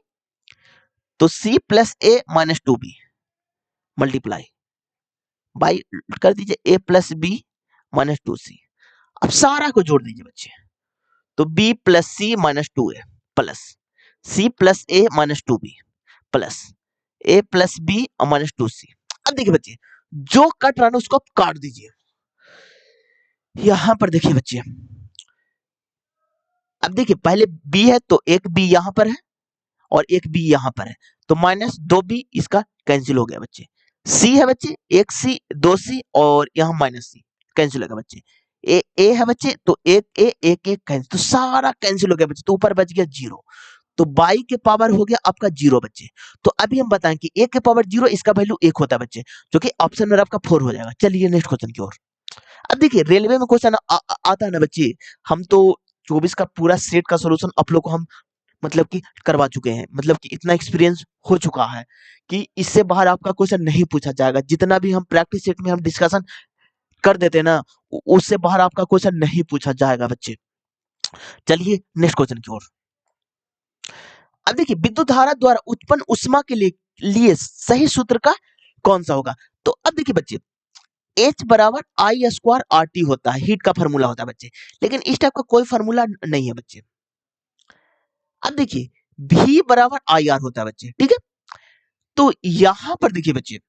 तो c plus a minus 2b multiply by कर दीजिए a plus b minus 2c। अब सारा को जोड़ दीजिए बच्चे, तो b plus c minus 2a plus c plus a minus 2b plus a plus b minus 2c। अब देखिए बच्चे जो कट रहा है उसको आप काट दीजिए। यहां पर देखिए बच्चे, अब देखिए पहले b है तो एक b यहां पर है और एक b यहां पर है, तो माइनस 2b इसका कैंसिल हो गया बच्चे। c है बच्चे, एक c 2c और यहां माइनस c कैंसिल हो गया बच्चे। ए है बच्चे, तो एक ए एक एक कैंसिल, तो सारा कैंसिल हो गया बच्चे, तो ऊपर बच गया 0। तो 22 के पावर हो गया आपका 0 बच्चे। तो अभी हम बताएं कि 1 के पावर 0 इसका वैल्यू 1 होता है बच्चे, जो कि ऑप्शन में आपका 4 हो जाएगा। चलिए नेक्स्ट क्वेश्चन की ओर। अब देखिए रेलवे में क्वेश्चन आता है ना बच्चे, हम तो 2024 का पूरा सेट का सॉल्यूशन आप लोग को हम मतलब कि करवा चुके हैं, मतलब कि इतना एक्सपीरियंस हो चुका है कि इससे बाहर आपका क्वेश्चन नहीं पूछा जाएगा। जितना भी हम प्रैक्टिस सेट में हम डिस्कशन कर देते हैं ना, उससे बाहर आपका क्वेश्चन नहीं पूछा जाएगा बच्चे। चलिए नेक्स्ट क्वेश्चन की ओर। अब देखिए विद्युत धारा द्वारा उत्पन्न ऊष्मा के लिए सही सूत्र का कौन सा होगा? तो अब देखिए बच्चे, H बराबर आई स्क्वायर आर टी होता है, हीट का फॉर्मूला होता है बच्चे, लेकिन इस टाइप का कोई फॉर्मूला नहीं है बच्चे। अब देखिए V बराबर आई आर होता है बच्चे, ठीक है। तो यहां पर देखिए बच्चे,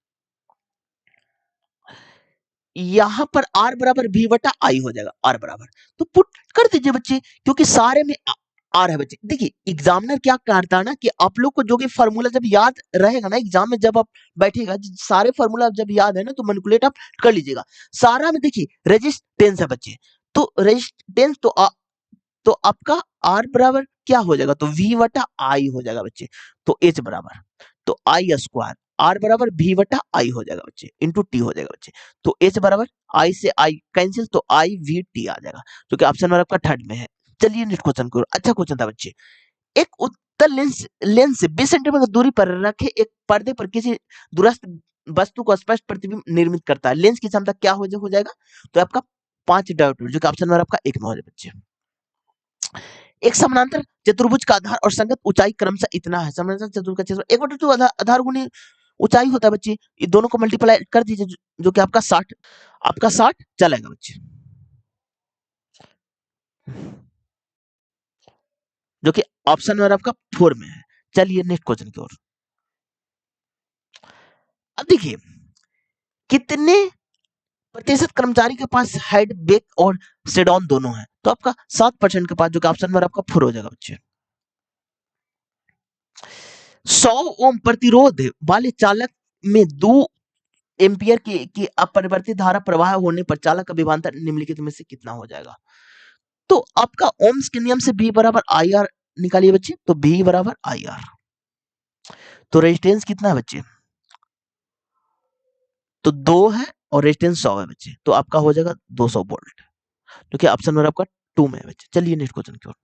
यहां पर R बराबर V बटा आई हो जाएगा, R बराबर, तो पुट कर दीजिए बच्चे, क्योंकि सारे में आर है बच्चे। देखिए एग्जामिनर क्या करता है ना कि आप लोग को जो कि फॉर्मूला जब याद रहेगा ना, एग्जाम में जब आप बैठेगा, सारे फॉर्मूला जब याद है ना, तो मैनिपुलेट आप कर लीजिएगा। सारा में देखिए रेजिस्टेंस है बच्चे, तो रेजिस्टेंस तो आपका आर बराबर क्या हो जाएगा? तो वी बटा आई हो जाएगा बच्चे। तो एच बराबर, तो आई स्क्वायर आर बराबर वी बटा आई हो जाएगा बच्चे, इंटू टी हो जाएगा बच्चे। तो एच बराबर आई से आई कैंसिल, तो आई वी टी आ जाएगा, जो कि ऑप्शन नंबर आपका थर्ड में है। चलिए नेक्स्ट क्वेश्चन को, अच्छा क्वेश्चन था बच्चे। एक उत्तल लेंस से 20 सेंटीमीटर दूरी पर रखे एक पर्दे पर किसी दूरस्थ वस्तु को स्पष्ट प्रतिबिंब निर्मित करता है, लेंस की क्षमता क्या हो जाएगा? तो आपका 5 डायोड, जो कि ऑप्शन नंबर आपका एक में हो जाएगा बच्चे। एक समानांतर चतुर्भुज का आधार और संगत ऊंचाई क्रमशः इतना है। समानांतर चतुर्भुज का क्षेत्रफल 1/2 आधार गुनी ऊंचाई होता है बच्चे, ये दोनों को मल्टीप्लाई कर दीजिए, जो कि आपका 60 चलेगा बच्चे, जो कि ऑप्शन नंबर आपका 4 में है। चलिए नेक्स्ट क्वेश्चन की ओर। अब देखिए कितने प्रतिशत कर्मचारी के पास हेड बैक और सेडॉन दोनों है? तो आपका 7% के पास, जो कि ऑप्शन नंबर आपका 4 हो जाएगा बच्चे। 100 ओम प्रतिरोध वाले चालक में 2 एम्पियर की अपरिवर्तित धारा प्रवाह होने पर चालक का विभवांतर निम्नलिखित में से कितना हो जाएगा? तो आपका ओम्स के नियम से V बराबर आई आर निकालिए बच्चे, तो V बराबर आई आर। तो रेजिस्टेंस कितना है बच्चे? तो 2 है और रेजिस्टेंस 100 है बच्चे, तो आपका हो जाएगा 200 वोल्ट, जो कि ऑप्शन नंबर आपका 2 में है बच्चे। चलिए नेक्स्ट क्वेश्चन की ओर।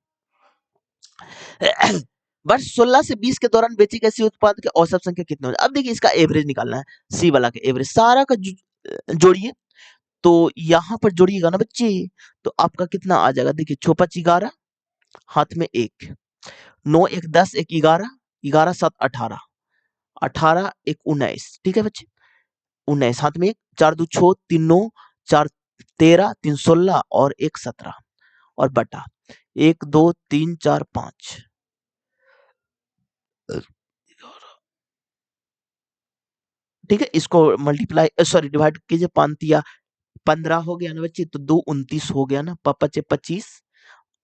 वर्ष 16 से 20 के दौरान बेची गई सी उत्पाद के औसत संख्या कितने हो? अब देखिए इसका एवरेज निकालना है, सी वाला का एवरेज सारा का जोड़िए, तो यहां पर जोड़िएगा ना बच्चे, तो आपका कितना आ जाएगा? देखिए 6×5 11, हाथ में 1, 9 1 10 1 11, 11 7 18, 18 1 19, ठीक है बच्चे, 19 हाथ में 1, 4 2 6 3 9, 4 13 3 16 और 1 17, और बटा 1 2 3 4 5, ठीक है। इसको मल्टीप्लाई सॉरी डिवाइड कीजिए, 5 15 हो गया ना बच्चे, तो 2 29 हो गया ना, 25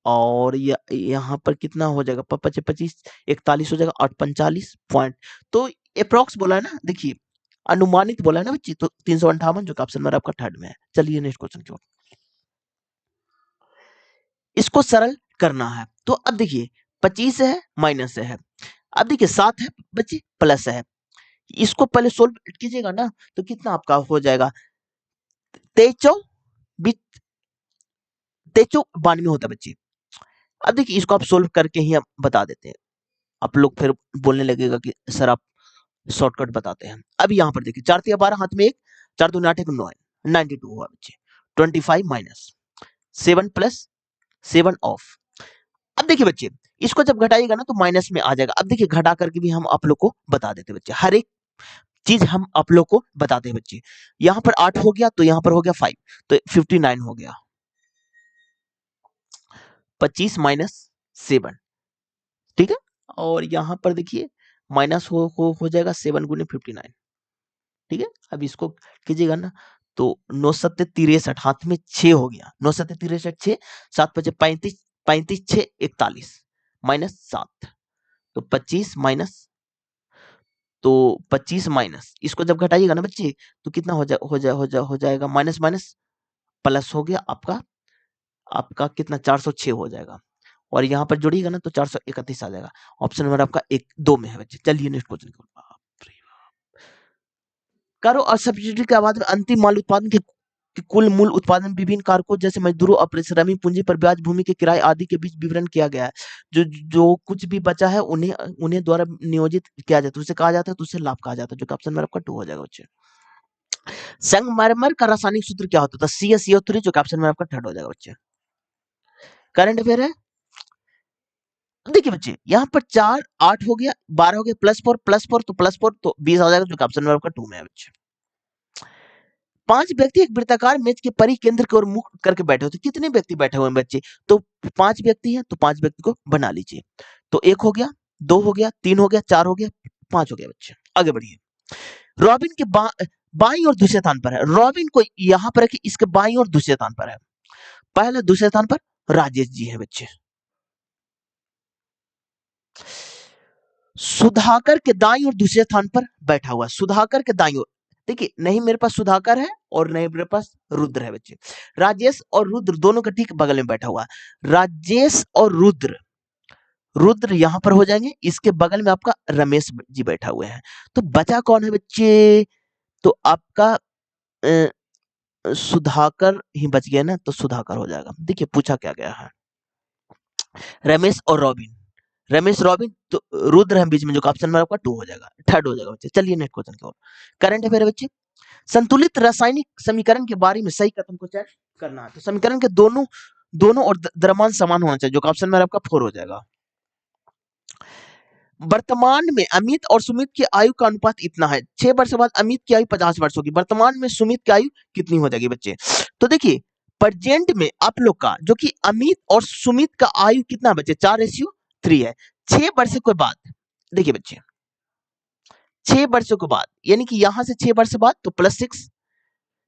और यहाँ पर कितना हो जाएगा? 25 41 हो जाएगा, 8 45 पॉइंट, तो अप्रोक्स बोला है ना, देखिए अनुमानित बोला है ना बच्चे, तो 358, जो कि ऑप्शन नंबर आपका थर्ड में है। चलिए नेक्स्ट क्वेश्चन की ओर। इसको सरल करना है, तो अब देखिए 25 है माइनस से है, अब देखिए 7 है बच्चे प्लस है, इसको पहले सोल्व कीजिएगा ना, तो कितना आपका हो जाएगा? 2392 होता है बच्चे। अब देखिए इसको आप सोल्व करके ही हम बता देते हैं, आप लोग फिर बोलने लगेगा कि सर आप शॉर्टकट बताते हैं। अब यहाँ पर देखिए 4 3 12 हाथ में 1, 4 2 8 1 9, 92 हुआ बच्चे, 25 माइनस 7 प्लस 7 ऑफ। अब देखिए बच्चे इसको जब घटाइएगा ना, तो माइनस में आ जाएगा। अब देखिए घटा करके भी हम आप लोग को बता देते बच्चे, हर एक चीज हम आप लोग को बताते हैं बच्चे। यहाँ पर 8 हो गया, तो यहाँ पर हो गया 5, तो 59 हो गया, 25 माइनस 7, ठीक है। और यहाँ पर देखिए माइनस हो जाएगा 7 गुने 59, ठीक है। अब इसको कीजिएगा ना, तो 9 7 63, हाथ में 6 हो गया, 9 7 63 6, 7 5 35, 35 6 41 माइनस 7, तो 25 माइनस, तो 25 माइनस इसको जब घटाइएगा ना बच्चे, तो कितना हो जाएगा? माइनस माइनस प्लस हो गया, आपका आपका कितना 406 हो जाएगा, और यहाँ पर जोड़िएगा ना, तो 431 आ जाएगा। ऑप्शन नंबर आपका 1 2 में है बच्चे। चलिए नेक्स्ट क्वेश्चन की ओर। करो और सब्सिडी के बाद में अंतिम माल उत्पादन की कि कुल मूल उत्पादन विभिन्न कारकों जैसे मजदूरों और परिश्रमी पूंजी पर ब्याज भूमि के किराए आदि के बीच विवरण किया गया है। जो जो कुछ भी बचा है उन्हें उन्हें द्वारा नियोजित किया जाता है, उसे कहा जाता है, तो उसे लाभ कहा जाता है, जो कि ऑप्शन नंबर आपका 2 हो जाएगा बच्चे। संगमरमर का रासायनिक सूत्र क्या होता था? CaCO3, जो कि ऑप्शन नंबर आपका 3 हो जाएगा बच्चे। करंट अफेयर है। देखिए बच्चे, यहाँ पर 4 8 हो गया, 12 हो गया, +4 तो +4 तो 20 हो जाएगा, जो कि ऑप्शन नंबर आपका 2 में है बच्चे। 5 व्यक्ति एक वृत्ताकार मेज के परिकेंद्र की ओर मुख करके बैठे होते। कितने व्यक्ति बैठे हुए हैं बच्चे? तो 5 व्यक्ति हैं, तो 5 व्यक्ति को बना लीजिए। तो 1 हो गया, 2 हो गया, 3 हो गया, 4 हो गया, 5 हो गया बच्चे। आगे बढ़िए। रॉबिन के बाईं और दूसरे स्थान पर है। रॉबिन को यहाँ पर रखिए, इसके बाईं और दूसरे स्थान पर है। पहले दूसरे स्थान पर राजेश जी है बच्चे। सुधाकर के दाईं और दूसरे स्थान पर बैठा हुआ। सुधाकर के दाईं ओर, देखिए नहीं मेरे पास सुधाकर है और नहीं मेरे पास रुद्र है बच्चे। राजेश और रुद्र दोनों के ठीक बगल में बैठा हुआ है। राजेश और रुद्र, रुद्र यहां पर हो जाएंगे, इसके बगल में आपका रमेश जी बैठा हुए हैं। तो बचा कौन है बच्चे? तो आपका सुधाकर ही बच गया ना, तो सुधाकर हो जाएगा। देखिए पूछा क्या गया है, रमेश और रॉबिन, रमेश रॉबिन, तो रुद्र है बीच में, जो ऑप्शन में आपका 2 हो जाएगा, 3rd हो जाएगा बच्चे। चलिए नेक्स्ट क्वेश्चन की ओर। करंट अफेयर है बच्चे। संतुलित रासायनिक समीकरण के बारे में सही कथन को चेक करना है। तो समीकरण के दोनों दोनों और द्रव्यमान समान होना चाहिए, जो ऑप्शन में आपका 4 हो जाएगा। वर्तमान में अमित और सुमित की आयु का अनुपात इतना है। 6 वर्ष बाद अमित की आयु 50 वर्ष होगी। वर्तमान में सुमित की आयु कितनी हो जाएगी बच्चे? तो देखिए प्रेजेंट में आप लोग का जो कि अमित और सुमित का आयु कितना बच्चे? 4:3 है। 6 वर्ष के बाद, देखिए बच्चे 6 वर्षों के बाद, यानी कि यहां से 6 वर्ष बाद तो +6,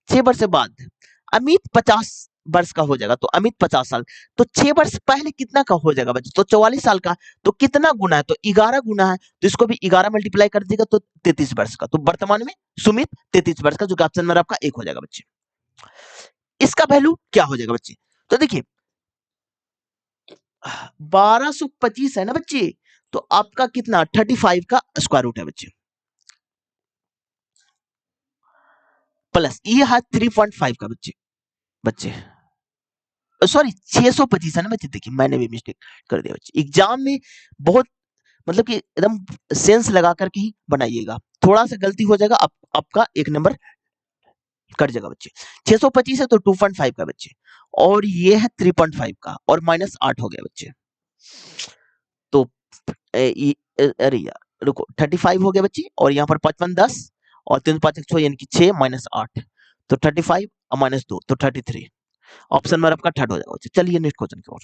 6 वर्ष बाद अमित 50 वर्ष का हो जाएगा, तो अमित 50 साल, तो 6 वर्ष पहले कितना का हो जाएगा बच्चे? तो 44 साल का। तो कितना गुना है? तो 11 गुना है, तो इसको भी 11 मल्टीप्लाई कर दीजिएगा, तो 33 वर्ष का। तो वर्तमान में सुमित 33 वर्ष का, जो कि ऑप्शन नंबर आपका 1 हो जाएगा बच्चे। इसका वैल्यू क्या हो जाएगा बच्चे? तो देखिए 1225 है ना बच्चे, तो आपका कितना? 35 का स्क्वायर रूट है बच्चे, प्लस ये है 3.5 का बच्चे। बच्चे सॉरी 625 है ना बच्चे। देखिए मैंने भी मिस्टेक कर दिया बच्चे। एग्जाम में बहुत मतलब कि एकदम सेंस लगा करके ही बनाइएगा, थोड़ा सा गलती हो जाएगा आपका 1 नंबर कट जाएगा बच्चे। 625 है तो 2.5 का बच्चे, और ये है 3.5 का, और -8 हो गया बच्चे। तो अरे यार रुको, 35 हो गया बच्चे, और यहाँ पर 55 10 और 3 5 6 यानी कि 6 -8, तो 35 और -2 तो 33। ऑप्शन में आपका 3rd हो जाएगा बच्चे। चलिए नेक्स्ट क्वेश्चन की ओर।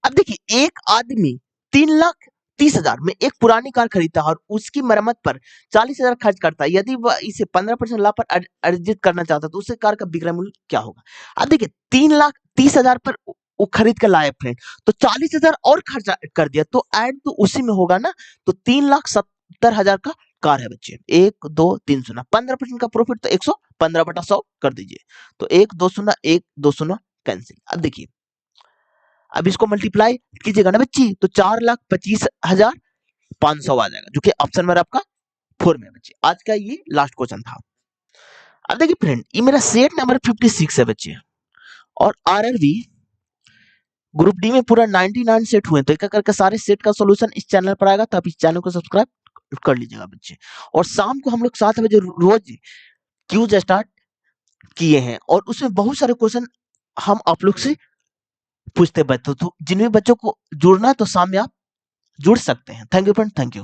अब देखिए एक आदमी 3,30,000 में एक पुरानी कार खरीदता है और उसकी मरम्मत पर 40,000 खर्च करता है। यदि वह इसे 15% लाभ पर अर्जित करना चाहता है, तो उसे कार का विक्रय मूल्य क्या होगा? अब देखिए 3,30,000 पर वो खरीद कर लाया फ्रेंड, तो 40,000 और खर्च कर दिया, तो ऐड तो उसी में होगा ना। तो 3,70,000 का कार है बच्चे। 1 2 3 0 15% का प्रॉफिट, तो 115/100 कर दीजिए। तो 1 2 0 1 2 0 कैंसिल। अब देखिए अब इसको मल्टीप्लाई कीजिएगा ना बच्ची, तो 4,25,500 आ जाएगा, जो कि ऑप्शन में आपका 4 में बच्चे। आज का ये लास्ट क्वेश्चन था। अब देखिए फ्रेंड, ये मेरा सेट नंबर 56 है बच्चे, और आरआरबी ग्रुप डी में पूरा 99 सेट हुए, तो एक करके सारे सेट का सॉल्यूशन इस चैनल पर आएगा, तो आप इस चैनल को सब्सक्राइब कर लीजिएगा बच्चे। और शाम को हम लोग 7 बजे रोज क्यूज स्टार्ट किए हैं, और उसमें बहुत सारे क्वेश्चन हम आप लोग से पूछते बच्चों, तो जिन भी बच्चों को जुड़ना है तो शाम में आप जुड़ सकते हैं। Thank you friend, thank you.